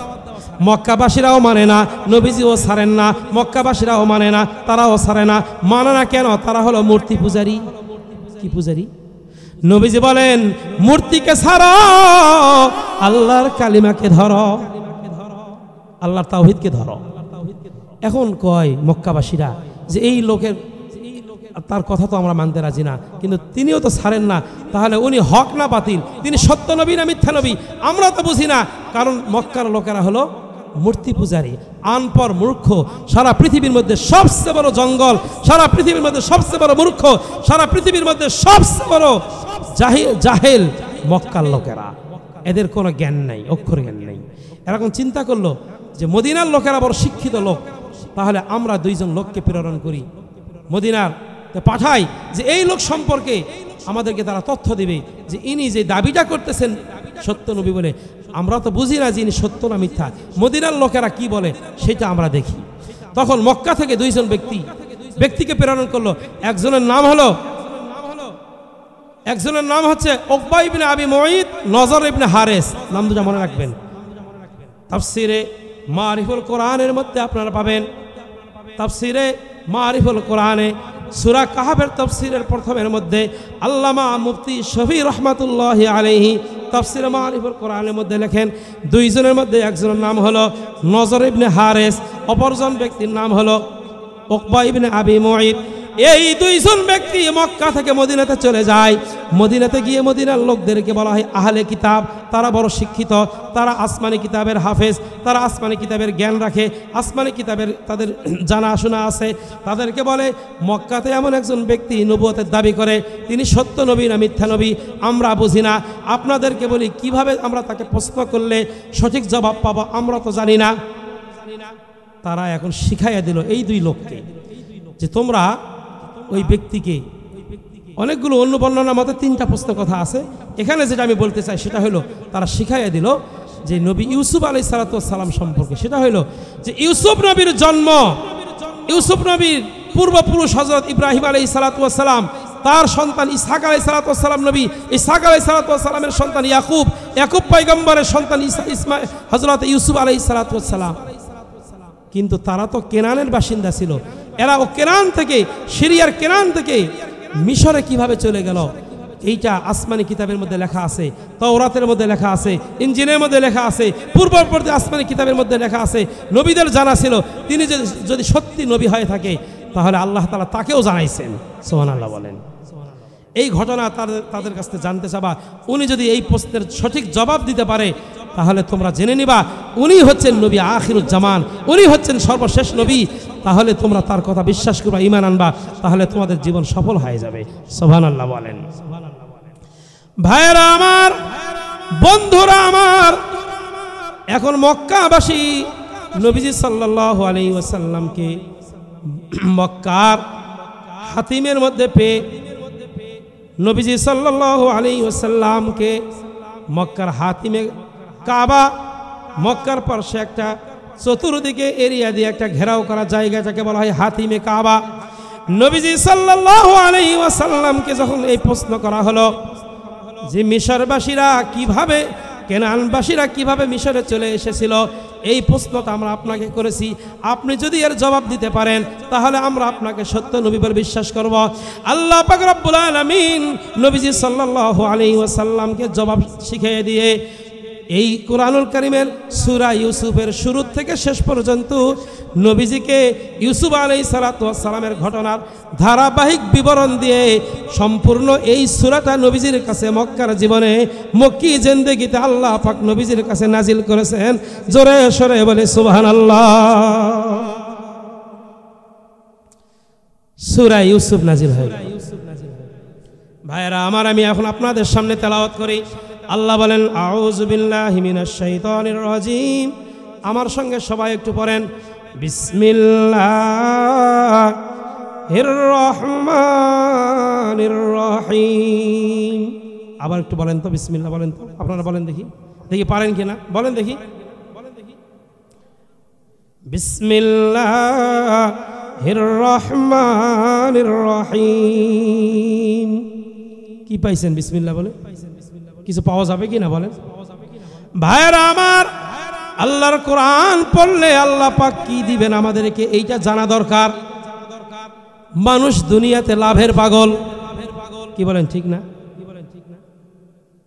মক্কাবাসীরাও মানে না, নবীজিও ছাড়েন না, মক্কাবাসীরাও মানে না, তারাও ছাড়ে না। মানে না কেন? তারা হলো মূর্তি পূজারী। কি পূজারী? নবীজি বলেন, মূর্তিকে ছাড়ো, আল্লাহর কালিমাকে ধরো, আল্লাহর তাওহীদকে ধরো। এখন কয় মক্কাবাসীরা যে এই লোকের, তার কথা তো আমরা মানতে রাজি না, কিন্তু তিনিও তো ছাড়েন না, তাহলে উনি হক না বাতিল, তিনি সত্য নবী না মিথ্যা নবী আমরা তো বুঝি না। কারণ মক্কার লোকেরা হলো মূর্তি পূজারী, আনপর মূর্খ। সারা পৃথিবীর মধ্যে সবচেয়ে বড় জঙ্গল, সারা পৃথিবীর মধ্যে সবচেয়ে বড় মূর্খ, সারা পৃথিবীর মধ্যে সবচেয়ে বড় জাহেল মক্কার লোকেরা। এদের কোনো জ্ঞান নাই, অক্ষর জ্ঞান নেই। এরকম চিন্তা করলো যে মদিনার লোকেরা বড় শিক্ষিত লোক, তাহলে আমরা দুইজন লোককে প্রেরণ করি মদিনার, পাঠাই যে এই লোক সম্পর্কে আমাদেরকে তারা তথ্য দিবে যে ইনি যে দাবিটা করতেছেন সত্য নবী বলে, আমরা তো বুঝি না যে ইনি সত্য না মিথ্যা, মদিনার লোকেরা কি বলে সেটা আমরা দেখি। তখন মক্কা থেকে দুইজন ব্যক্তিকে প্রেরণ করলো। একজনের নাম হচ্ছে উকবা ইবনে আবি মুঈত, নজর ইবনে হারেস, নাম দুটো মনে রাখবেন। তাফসিরে মারিফুল কোরআনের মধ্যে আপনারা পাবেন, তাফসিরে মারিফুল কোরআনে সূরা কাহফের তাফসিরের প্রথমের মধ্যে আল্লামা মুফতি শফি রহমাতুল্লাহি আলাইহি তাফসিরে মারিফুল কোরআনের মধ্যে লেখেন, দুইজনের মধ্যে একজনের নাম হলো নজর ইবনে হারেস, অপরজন ব্যক্তির নাম হলো উকবা ইবনে আবি মুঈত। এই দুইজন ব্যক্তি মক্কা থেকে মদিনাতে চলে যায়। মদিনাতে গিয়ে মদিনার লোকদেরকে বলা হয় আহলে কিতাব, তারা বড় শিক্ষিত, তারা আসমানি কিতাবের হাফেজ, তারা আসমানি কিতাবের জ্ঞান রাখে, আসমানি কিতাবের তাদের জানাশোনা আছে। তাদেরকে বলে মক্কাতে এমন একজন ব্যক্তি নবুয়তের দাবি করে, তিনি সত্য নবী না মিথ্যা নবী আমরা বুঝি না, আপনাদেরকে বলি কিভাবে আমরা তাকে প্রশ্ন করলে সঠিক জবাব পাবো আমরা তো জানি না। তারা এখন শিখাইয়া দিল এই দুই লোককে যে তোমরা ওই ব্যক্তিকে, অনেকগুলো অন্য বর্ণনার মতে 3টা প্রশ্ন কথা আছে, এখানে যেটা আমি বলতে চাই সেটা হলো তারা শিখাইয়া দিল যে নবী ইউসুফ আলাইহিস সালাতু ওয়াস সালাম সম্পর্কে। সেটা হলো যে ইউসুফ নবীর জন্ম, ইউসুফ নবীর পূর্বপুরুষ হযরত ইব্রাহিম আলাইহিস সালাতু ওয়াস সালাম, তার সন্তান ইসহাক আলাইহিস সালাতু ওয়াস সালাম নবী, ইসহাক আলাইহিস সালাতু ওয়াস সালামের সন্তান ইয়াকুব, ইয়াকুব পয়গম্বরের সন্তান হযরত ইউসুফ আলাইহিস সালাতু ওয়াস সালাম। কিন্তু তারা তো কেনানের বাসিন্দা ছিল, এরা ও কেনান থেকে, সিরিয়ার কেনান থেকে মিশরে কিভাবে চলে গেল এইটা আসমানি কিতাবের মধ্যে লেখা আছে, তাওরাতের মধ্যে লেখা আছে, ইনজিলের মধ্যে লেখা আছে, পূর্ববর্তী আসমানি কিতাবের মধ্যে লেখা আছে। নবীদের জানা ছিল তিনি যদি সত্যি নবী হয়ে থাকে তাহলে আল্লাহ তাআলা তাকেও জানাইছেন। সুবহানাল্লাহ বলেন। এই ঘটনা তাদের কাছ থেকে জানতে চাবা, উনি যদি এই প্রশ্নের সঠিক জবাব দিতে পারে তাহলে তোমরা জেনে নিবা উনি হচ্ছেন নবী আখিরুজ জামান, উনি হচ্ছেন সর্বশেষ নবী। তাহলে তোমরা তার কথা বিশ্বাস করবা, ঈমান আনবা, তাহলে তোমাদের জীবন সফল হয়ে যাবে। সুবহানাল্লাহ বলেন। ভাইরা আমার, বন্ধুরা আমার, এখন মক্কাবাসী নবীজি সাল্লাল্লাহু আলাইহি ওয়াসাল্লামকে মক্কার হাতিমের মধ্যে পেয়ে নবীজি সাল্লাল্লাহু আলাইহি ওয়াসাল্লামকে মক্কার হাতিমে কাবা, মক্কার পাশে একটা চতুর্দিকে এরিয়া দিয়ে একটা ঘেরাও করা জায়গা, যাকে বলা হয় হাতিমে কাবা। নবীজি সাল্লাল্লাহু আলাইহি ওয়াসাল্লামকে যখন এই প্রশ্ন করা হলো যে মিশরবাসীরা কিভাবে, কেনানবাসীরা কিভাবে মিশরে চলে এসেছিল, এই প্রশ্নটা আমরা আপনাকে করেছি, আপনি যদি এর জবাব দিতে পারেন তাহলে আমরা আপনাকে সত্য নবী বলে বিশ্বাস করব। আল্লাহ পাক রব্বুল আলামিন নবীজি সাল্লাল্লাহু আলাইহি ওয়াসাল্লামকে জবাব শিখিয়ে দিয়ে এই কোরআনুল কারীমের সূরা ইউসুফের শুরু থেকে শেষ পর্যন্ত নবীজিকে ইউসুফ আলাইহিস সালাতু ওয়াস সালামের ঘটনার ধারাবাহিক বিবরণ দিয়ে সম্পূর্ণ এই সূরাটা নবীজির কাছে মক্কার জীবনে, মক্কি জিন্দেগিতে আল্লাহ পাক নবীজির কাছে নাজিল করেছেন। জোরে সরে বলে সুবহানাল্লাহ। সূরা ইউসুফ নাজিল হয়ে গেল। ভাইরা আমার, আমি এখন আপনাদের সামনে তেলাওয়াত করি। আল্লাহ বলেন, আউযু বিল্লাহি মিনাশ শাইতানির রাজিম। আমার সঙ্গে সবাই একটু পড়েন, বিসমিল্লাহির রহমানির রহিম। আবার একটু বলেন তো, বিসমিল্লাহ বলেন তো, আপনারা বলেন দেখি, দেখি পারেন কিনা, বলেন দেখি। বিসমিল্লাহির রহমানির রহিম। কি পাইছেন বিসমিল্লাহ বলে? কিছু পাওয়া যাবে কি না বলেন? ভাইরা আমার, আল্লাহর কোরআন পড়লে আল্লাহ পাক কি দিবেন আমাদেরকে এইটা জানা দরকার। মানুষ দুনিয়াতে লাভের পাগল, কি বলেন ঠিক না?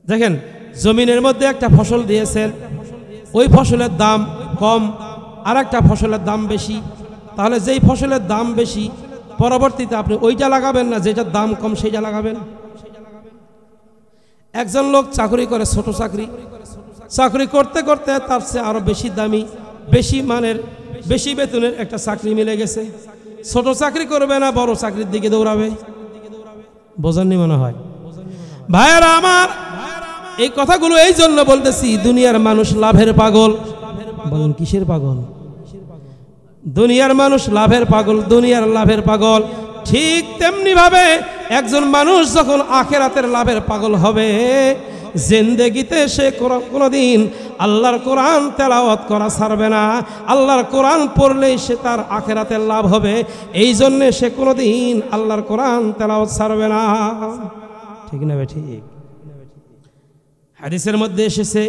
দেখেন, জমিনের মধ্যে একটা ফসল দিয়েছেন, ওই ফসলের দাম কম, আর একটা ফসলের দাম বেশি। তাহলে যেই ফসলের দাম বেশি, পরবর্তীতে আপনি ওইটা লাগাবেন না যেটার দাম কম সেইটা লাগাবেন। একজন লোক চাকরি করে, ছোট চাকরি, চাকরি করতে করতে তার চেয়ে আরো বেশি দামি, বেশি মানের, বেশি বেতনের একটা চাকরি মিলে গেছে। ছোট চাকরি করবে না, বড় চাকরির দিকে দৌড়াবে। বোঝেননি মনে হয়? ভাইয়েরা আমার, এই কথাগুলো এই জন্য বলতেছি, দুনিয়ার মানুষ লাভের পাগল। বলুন কিসের পাগল? দুনিয়ার মানুষ লাভের পাগল, দুনিয়ার লাভের পাগল। ঠিক তেমনি ভাবে একজন মানুষ যখন আখিরাতের লাভের পাগল হবে, জিন্দেগিতে সে কোনোদিন আল্লাহর কোরআন তেলাওয়াত করা ছাড়বে না। আল্লাহর কোরআন পড়লেই সে তার আখিরাতের লাভ হবে। এই জন্যে সে কোনোদিন আল্লাহর কোরআন তেলাওয়াত ছাড়বে না। ঠিক না বে ঠিক? হাদিসের মধ্যে এসেছে,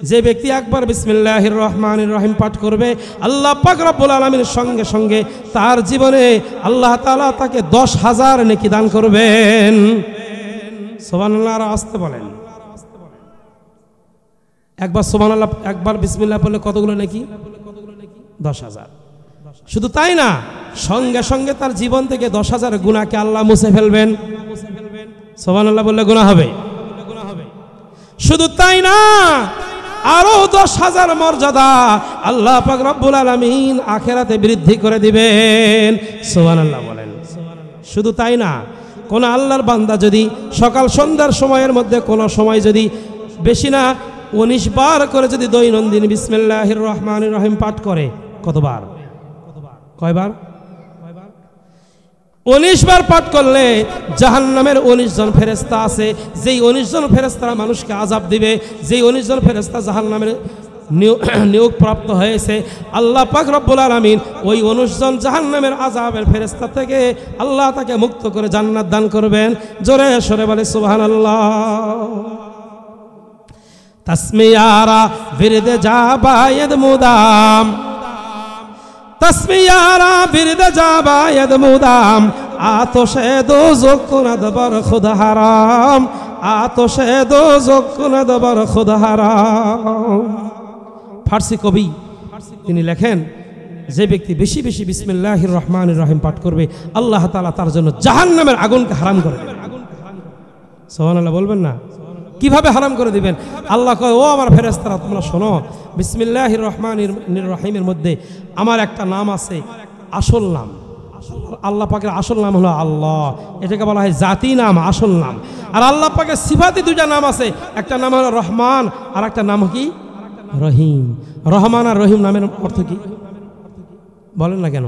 যে ব্যক্তি একবার বিসমিল্লাহির রহমানির রহিম পাঠ করবে, আল্লাহ পাক রব্বুল আলামিনের সঙ্গে সঙ্গে তার জীবনে আল্লাহ তাআলা তাকে 10,000 নেকি দান করবেন। সুবহানাল্লাহ। আর আসতে বলেন, একবার সুবহানাল্লাহ, একবার বিসমিল্লাহ বললে কতগুলো নেকি? 10,000। শুধু তাই না, সঙ্গে সঙ্গে তার জীবন থেকে 10,000 গুনাহকে আল্লাহ মুছে ফেলবেন। সুবহানাল্লাহ বললে গুনাহ হবে। শুধু তাই না, আরো 10,000 মর্যাদা আল্লাহ পাক রব্বুল আলামিন আখিরাতে বৃদ্ধি করে দিবেন। সুবহানাল্লাহ বলেন। শুধু তাই না, কোন আল্লাহর বান্দা যদি সকাল সন্ধ্যার সময়ের মধ্যে কোন সময় যদি বেশি না 19 বার করে যদি দৈনন্দিন বিসমিল্লাহির রহমানির রহিম পাঠ করে, কতবার? কয়বার? 19 বার পাঠ করলে জাহান্নামের 19 জন ফেরেশতা আছে, যেই 19 জন ফেরেশতারা মানুষকে আযাব দিবে, যেই 19 জন ফেরেশতা জাহান্নামের নিয়োগ প্রাপ্ত হয়েছে, আল্লাহ পাক রব্বুল আলামিন ওই 19 জন জাহান্নামের আযাবের ফেরেশতা থেকে আল্লাহ তাকে মুক্ত করে জান্নাত দান করবেন। জোরে সরে বলে সুবহানাল্লাহ। তসমিয়ারা বিরদে জাবায়েদ মুদাম, তসমিয়ারা বিরদে জাবায়েদ মুদাম, আতশে দোজখ কুনদ বার খুদ হারাম, আতশে দোজখ কুনদ বার খুদ হারাম। ফার্সি কবি তিনি লেখেন, যে ব্যক্তি বেশি বেশি বিসমিল্লাহির রহমানির রহিম পাঠ করবে, আল্লাহ তাআলা তার জন্য জাহান্নামের আগুনকে হারাম করে দেবেন। সুবহানাল্লাহ বলবেন না? কিভাবে হারাম করে দিবেন? আল্লাহ কয়, ও আমার ফেরেশতারা তোমরা শোনো, বিসমিল্লাহির রহমানির রহিমের মধ্যে আমার একটা নাম আছে, আসল নাম। আল্লাহ পাকের আসল নাম হলো আল্লাহ, এটাকে বলা হয় জাতি নাম, আসল নাম। আর আল্লাহ পাকের সিফাতি দুইটা নাম আছে, একটা নাম হলো রহমান, আর একটা নাম কি? রহিম। রহমান আর রহিম নামের অর্থ কি বলেন না কেন?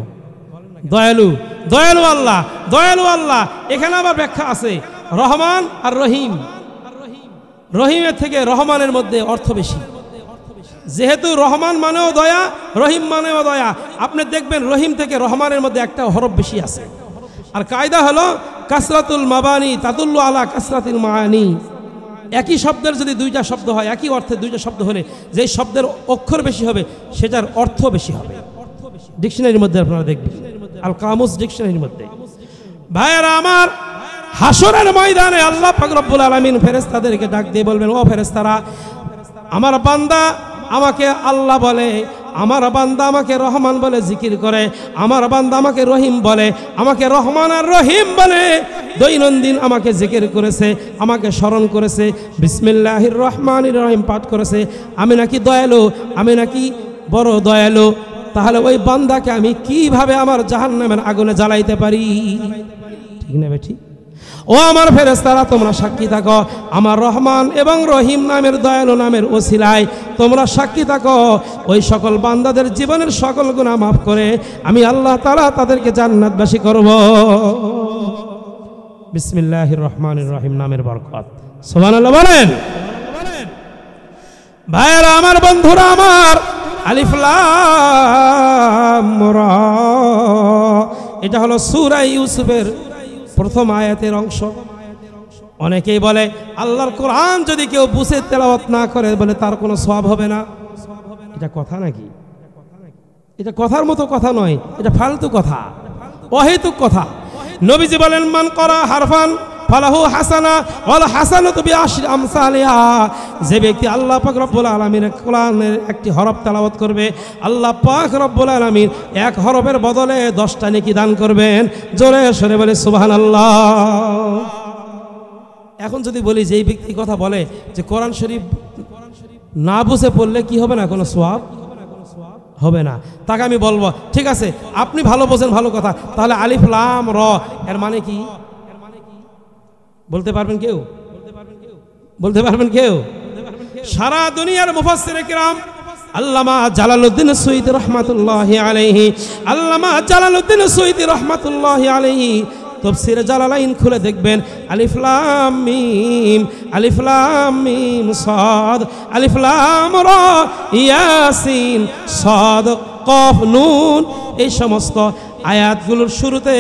দয়ালু। দয়ালু আল্লাহ, দয়ালু আল্লাহ। এখানে আবার ব্যাখ্যা আছে, রহমান আর রহিম। রহিমের থেকে রহমানের মধ্যে অর্থ বেশি, যেহেতু রহমান মানেও দয়া, রহিম মানেও দয়া। আপনি দেখবেন রহিম থেকে রহমানের মধ্যে একটা হরফ বেশি আছে। আর কায়দা হলো কাসরাতুল মাবানি তাদুল্লু আলা কাসরাতিল মাআনি। একই শব্দের যদি দুইটা শব্দ হয়, একই অর্থে দুইটা শব্দ হলে যেই শব্দের অক্ষর বেশি হবে সেটার অর্থ বেশি হবে। ডিকশনারির মধ্যে আপনারা দেখবেন, আল কামুস ডিকশনারির মধ্যে। ভাইয়েরা আমার, হাসরের ময়দানে আল্লাহ পাক রব্বুল আলামিন ফেরেশতাদেরকে ডাক দিয়ে বলবেন, ও ফেরেশতারা, আমার বান্দা আমাকে আল্লাহ বলে, আমার বান্দা আমাকে রহমান বলে জিকির করে, আমার বান্দা আমাকে রহিম বলে, আমাকে রহমান আর রহিম বলে দৈনন্দিন আমাকে জিকির করেছে, আমাকে স্মরণ করেছে, বিসমিল্লাহির রহমানির রহিম পাঠ করেছে। আমি নাকি দয়ালু, আমি নাকি বড় দয়ালু। তাহলে ওই বান্দাকে আমি কিভাবে আমার জাহান্নামের আগুনে জ্বালাইতে পারি? ঠিক না বেঠিক? ও আমার ফেরেশতারা, তোমরা সাক্ষী থাকো, আমার রহমান এবং রহিম নামের দয়ালু নামের ওসিলায় তোমরা সাক্ষী থাকো, ওই সকল বান্দাদের জীবনের সকল গুনাহ মাফ করে আমি আল্লাহ তাআলা তাদেরকে জান্নাতবাসী করব। বিসমিল্লাহির রহমানির রহিম নামের বরকত। সুবহানাল্লাহ বলেন। ভাইরা আমার, বন্ধুরা আমার, আলিফ লাম রা, এটা হলো সূরা ইউসুফের প্রথম আয়াতের অংশ। অনেকেই বলে আল্লাহর কোরআন যদি কেউ বুঝে তেলাওয়াত না করে বলে তার কোনো সওয়াব হবে না। এটা কথা নাকি? এটা কথার মতো কথা নয়, এটা ফালতু কথা, অহেতুক কথা। নবীজি বলেন, মান করা হারফান ফালাহু হাসানা ওয়াল হাসানাতু বিআশরি আমসালিহা। যে ব্যক্তি আল্লাহ পাক রব্বুল আলামিনের কোরআনের একটি হরফ তেলাওয়াত করবে, আল্লাহ পাক রব্বুল আলামিন এক হরফের বদলে 10টা নেকি দান করবেন। জোরে সরে বলে সুবহানাল্লাহ। এখন যদি বলি যে এই ব্যক্তি কথা বলে যে কোরআন শরীফ না বুঝে পড়লে কি হবে না, কোনো সওয়াব হবে না, তাকে আমি বলবো ঠিক আছে আপনি ভালো বোঝেন, ভালো কথা, তাহলে আলিফ লাম র এর মানে কি বলতে পারবেন কেউ? বলতে পারবেন কেউ? সারা দুনিয়ার মুফাসসিরে কিরাম আল্লামা জালালউদ্দিন সুয়ুতী রাহমাতুল্লাহি আলাইহি, আল্লামা জালালউদ্দিন সুয়ুতী রাহমাতুল্লাহি আলাইহি তাফসীরে জালালাইন খুলে দেখবেন, আলিফ লাম মিম, আলিফ লাম মিম সাদ, আলিফ লাম রা ইয়াসিন সাদ কফ নুন, এই সমস্ত আয়াতগুলোর শুরুতে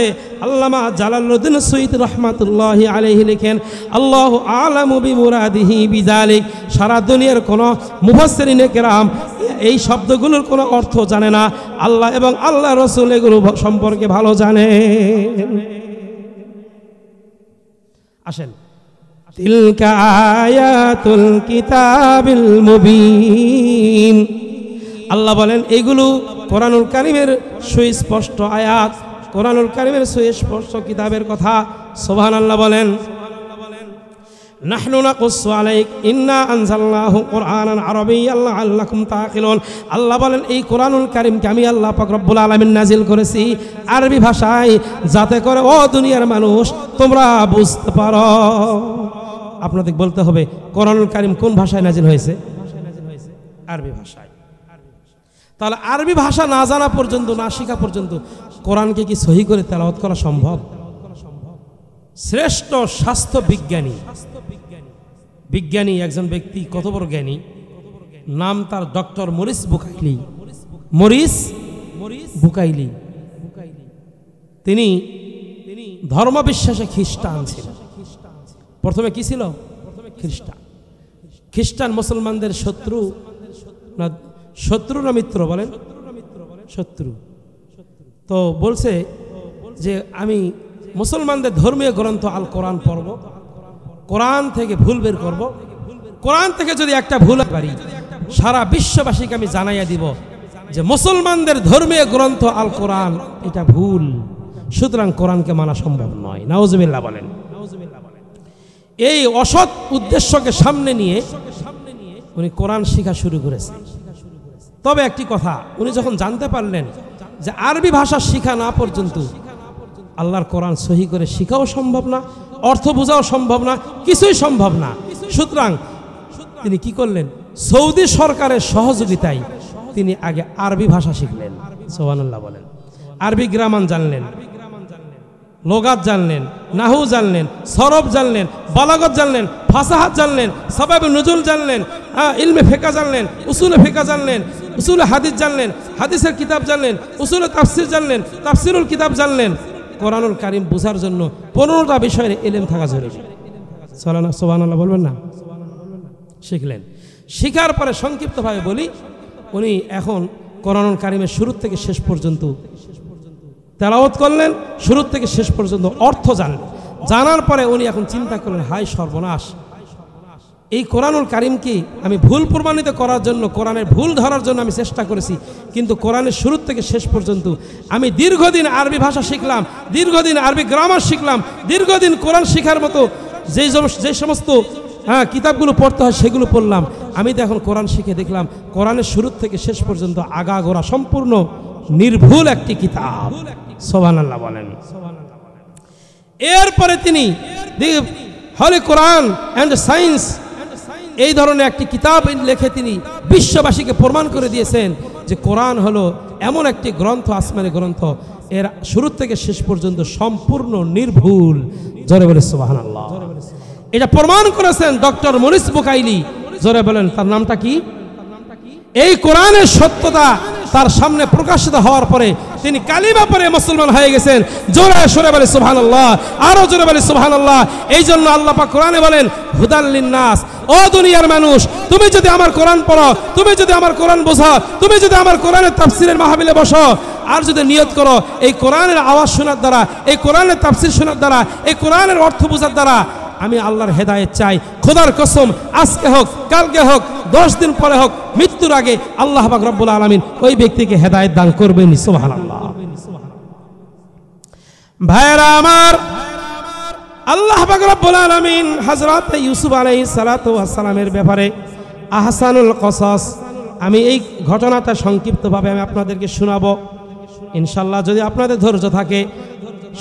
আল্লামা জালালউদ্দিন সুয়ুতী রাহমাতুল্লাহি আলাইহি লিখেন, আল্লাহু আ'লামু বিমুরাদিহি বিযালিক। সারা দুনিয়ার কোনো মুফাসসিরিনে কেরাম এই শব্দগুলোর কোনো অর্থ জানে না, আল্লাহ এবং আল্লাহ রাসূল এগুলো সম্পর্কে ভালো জানেন। আসেন, তিলকা আয়াতুল কিতাবিল মুবিন, আল্লাহ বলেন এগুলো কোরআনুল কারীমের সুস্পষ্ট আয়াত, কোরআনুল কারীমের সুস্পষ্ট কিতাবের কথা। সুবহানাল্লাহ বলেন। নাহনু নাকুসু আলাইক ইন্না আনজালনাহু কুরআনান আরাবিয়্যান লাআল্লাকুম তাআকিলুন। আল্লাহ বলেন এই কোরআনুল কারীমকে আমি আল্লাহ পাক রব্বুল আলামিন নাজিল করেছি আরবি ভাষায়, যাতে করে ও দুনিয়ার মানুষ তোমরা বুঝতে পারো। আপনাদের বলতে হবে কোরআনুল কারীম কোন ভাষায় নাজিল হয়েছে? আরবি ভাষায়। তাহলে আরবি ভাষা না জানা পর্যন্ত, না শেখা পর্যন্ত কোরআনকে কি সহি করে তেলাওয়াত করা সম্ভব? শ্রেষ্ঠ স্বাস্থ্য বিজ্ঞানী একজন ব্যক্তি, কত বড় জ্ঞানী, নাম তার doctor Morris Bucaille. Morris Bucaille তিনি ধর্মবিশ্বাসে খ্রিস্টান ছিলেন। প্রথমে কি ছিল? খ্রিস্টান মুসলমানদের শত্রু না, শত্রু না মিত্র বলেন? শত্রু। তো বলছে যে আমি মুসলমানদের ধর্মীয় গ্রন্থ আল কোরআন পড়ব, কোরআন থেকে ভুল বের করব, কোরআন থেকে যদি একটা ভুল পারি সারা বিশ্ববাসীকে আমি জানাইয়া দিব যে মুসলমানদের ধর্মীয় গ্রন্থ আল কোরআন এটা ভুল, সুতরাং কোরআনকে মানা সম্ভব নয়। নাউজুবিল্লাহ বলেন। এই অসৎ উদ্দেশ্যকে সামনে নিয়ে উনি কোরআন শেখা শুরু করেছেন। তবে একটি কথা, উনি যখন জানতে পারলেন যে আরবি ভাষা শিখা না পর্যন্ত আল্লাহর কোরআন সহি করে শিখাও সম্ভব না, অর্থ বোঝাও সম্ভব না, কিছুই সম্ভব না, সুতরাং তিনি কি করলেন? সৌদি সরকারের সহযোগিতায় তিনি আগে আরবি ভাষা শিখলেন। সুবহানাল্লাহ বলেন। আরবি গ্রামার জানলেন, লোগাত জানলেন, নাহু জানলেন, সরব জানলেন, বালাগত জানলেন, ফাসাহাত জানলেন, সাবাবে নুজুল জানলেন, ইলমে ফিকহ জানলেন, উসুলে ফিকহ জানলেন, উসুলে হাদিস জানলেন, হাদিসের কিতাব জানলেন, উসুলে তাফসির জানলেন, তাফসিরুল কিতাব জানলেন। কোরআনুল কারীম বোঝার জন্য 15টা বিষয়ের ইলম থাকা জরুরি। সুবহানাল্লাহ বলবেন না? শিখলেন। শিখার পরে সংক্ষিপ্তভাবে বলি, উনি এখন কোরআনুল কারীমের শুরু থেকে শেষ পর্যন্ত তেলাওয়াত করলেন, শুরু থেকে শেষ পর্যন্ত অর্থ জানলেন। জানার পরে উনি এখন চিন্তা করলেন, হায় সর্বনাশ, এই কোরআনুল কারীমকে আমি ভুল প্রমাণিত করার জন্য, কোরআনের ভুল ধরার জন্য আমি চেষ্টা করেছি, কিন্তু কোরআনের শুরু থেকে শেষ পর্যন্ত আমি দীর্ঘদিন আরবি ভাষা শিখলাম, দীর্ঘদিন আরবি গ্রামার শিখলাম, দীর্ঘদিন কোরআন শিখার মতো যে সমস্ত কিতাবগুলো পড়তে হয় সেগুলো পড়লাম। আমি তো এখন কোরআন শিখে দেখলাম কোরআনের শুরু থেকে শেষ পর্যন্ত আগাগোড়া সম্পূর্ণ নির্ভুল একটি কিতাব। সুবহানাল্লাহ বলেন। এরপরে তিনি হলি কোরআন অ্যান্ড সায়েন্স এই ধরনের একটি কিতাব লিখে তিনি বিশ্ববাসীকে প্রমাণ করে দিয়েছেন যে কোরআন হলো এমন একটি গ্রন্থ, আসমানি গ্রন্থ, এর শুরু থেকে শেষ পর্যন্ত সম্পূর্ণ নির্ভুল। জোরে বলে সুবহানাল্লাহ। এটা প্রমাণ করেছেন ডক্টর মনিস বুকাইলি। জোরে বলেন, তার নামটা কি? এই কোরআনের সত্যতা তার সামনে প্রকাশিত হওয়ার পরে তিনি কালিমা পড়ে মুসলমান হয়ে গেছেন। জোরে সরে বলে সুবহানাল্লাহ, আরো জোরে বলে সুবহানাল্লাহ। এই জন্য আল্লাহ পাক কোরআনে বলেন হুদাল লিন্নাস, ও দুনিয়ার মানুষ, তুমি যদি আমার কোরআন পড়ো, তুমি যদি আমার কোরআন বোঝো, তুমি যদি আমার কোরআনের তাফসীরের মাহফিলে বসো, আর যদি নিয়ত করো এই কোরআনের আওয়াজ শোনার দ্বারা, এই কোরআনের তাফসীর শোনার দ্বারা, এই কোরআনের অর্থ বোঝার দ্বারা আমি আল্লাহর হেদায়েত চাই, খোদার কসম আজকে হোক, কালকে হোক, 10 দিন পরে হোক, মৃত্যুর আগে আল্লাহ পাক রব্বুল আলামিন ওই ব্যক্তিকে হেদায়েত দান করবেন। সুবহানাল্লাহ। ভাইরা আমার, আল্লাহ পাক রব্বুল আলামিন হযরত ইউসুফ আলাইহিস সালাতু ওয়াস সালামের ব্যাপারে আহসানুল কসস, আমি এই ঘটনাটা সংক্ষিপ্তভাবে আমি আপনাদেরকে শোনাবো ইনশাআল্লাহ। যদি আপনাদের ধৈর্য থাকে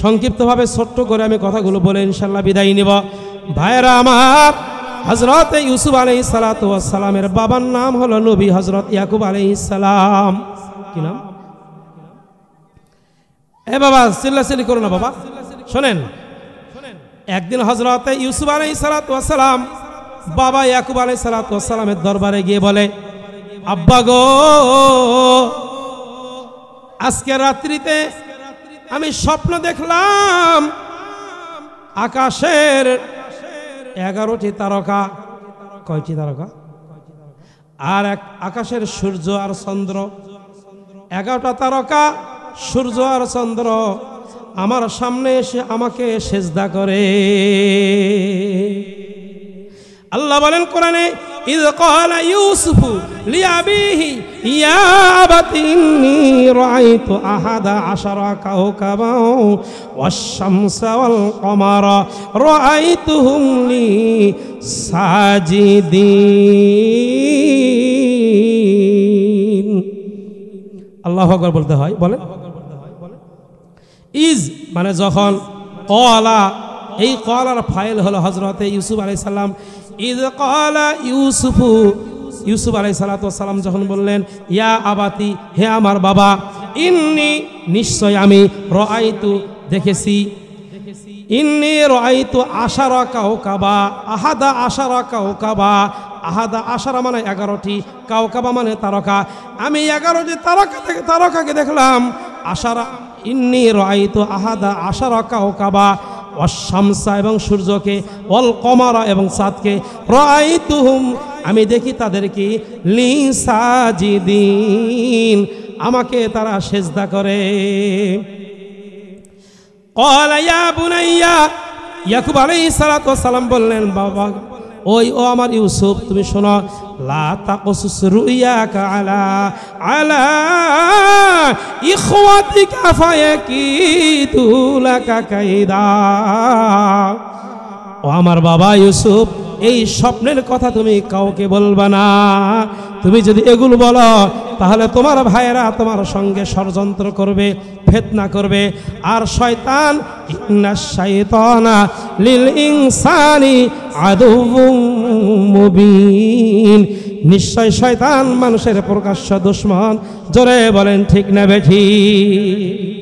সংক্ষিপ্তভাবে ছোট্ট করে আমি কথাগুলো বলে ইনশাআল্লাহ বিদায় নিব। ভাইরা আমার, হযরত ইউসুফ আলাইহিস সালাতু ওয়াস সালামের বাবার নাম হলো নবী হযরত ইয়াকুব আলাইহিস সালাম। কি নাম? এ বাবা চিল্লাচিল্লি করো না বাবা, শোনেন। একদিন হযরত ইউসুফ আলাইহিস সালাতু ওয়াস সালাম বাবা ইয়াকুব আলাইহিস সালাতু ওয়াস সালামের দরবারে গিয়ে বলে, আব্বা গো, আজকে রাত্রিতে আমি স্বপ্ন দেখলাম আকাশের 11টি তারকা। কয়টি তারকা? আর আকাশের সূর্য আর চন্দ্র, 11টা তারকা, সূর্য আর চন্দ্র আমার সামনে এসে আমাকে সেজদা করে। আল্লাহ বলেন কোরআনে, ইয ক্বালা ইউসুফু লিআবিহি ইয়া আবাতি ইন্নী রাআইতু আহাদা আশারা কাওকাবা ওয়াশ-শামসা ওয়াল কমারা রাআইতুহুম লি সাজিদিন। আল্লাহু আকবার বলতে হয়, বলেন। ইজ মানে যখন, ক্বালা, এই ক্বালার ফাইল হলো হযরত ইউসুফ আলাইহিস সালাম। ইয ক্বালা ইউসুফু, ইউসুফ আলাইহিস সালাতু ওয়াস সালাম যখন বললেন ইয়া আবাতি, হে আমার বাবা, ইন্নী নিশ্চয় আমি, রাআইতু দেখেছি, ইন্নী রাআইতু আশারা কাওকাবা, আহাদা আশারা কাওকাবা, আহাদা আশারা মানে 11টি, কাওকাবা মানে তারকা, আমি 11টি তারকাকে দেখলাম। আশারা, ইন্নী রাআইতু আহাদা আশারা কাওকাবা, ওয়াশ-শামসা এবং সূর্যকে, ওয়াল কমারা এবং চাঁদকে, রাআইতুহুম আমি দেখি তাদেরকে, লি সাজিদিন আমাকে তারা সেজদা করে। ক্বালা ইয়া বুনাইয়া, ইয়াকুব আলাইহিস সালাতু ওয়াস সালাম বললেন, বাবা ওই ও আমার ইউসুফ, তুমি শোনো, লা তাকসুস রুইয়াকা আলা ইখওয়াতিকা ফায়াকিদু লাকা কাইদা। ও আমার বাবা ইউসুফ, এই স্বপ্নের কথা তুমি কাউকে বলবা না। তুমি যদি এগুলো বলো তাহলে তোমার ভাইয়েরা তোমার সঙ্গে ষড়যন্ত্র করবে, ফিতনা করবে। আর শয়তান, ইন্নাশ শাইতানা লিল ইনসানি আদুউম মুবিন, নিশ্চয় শয়তান মানুষের প্রকাশ্য দুশমন। জোরে বলেন ঠিক না বেঠিক?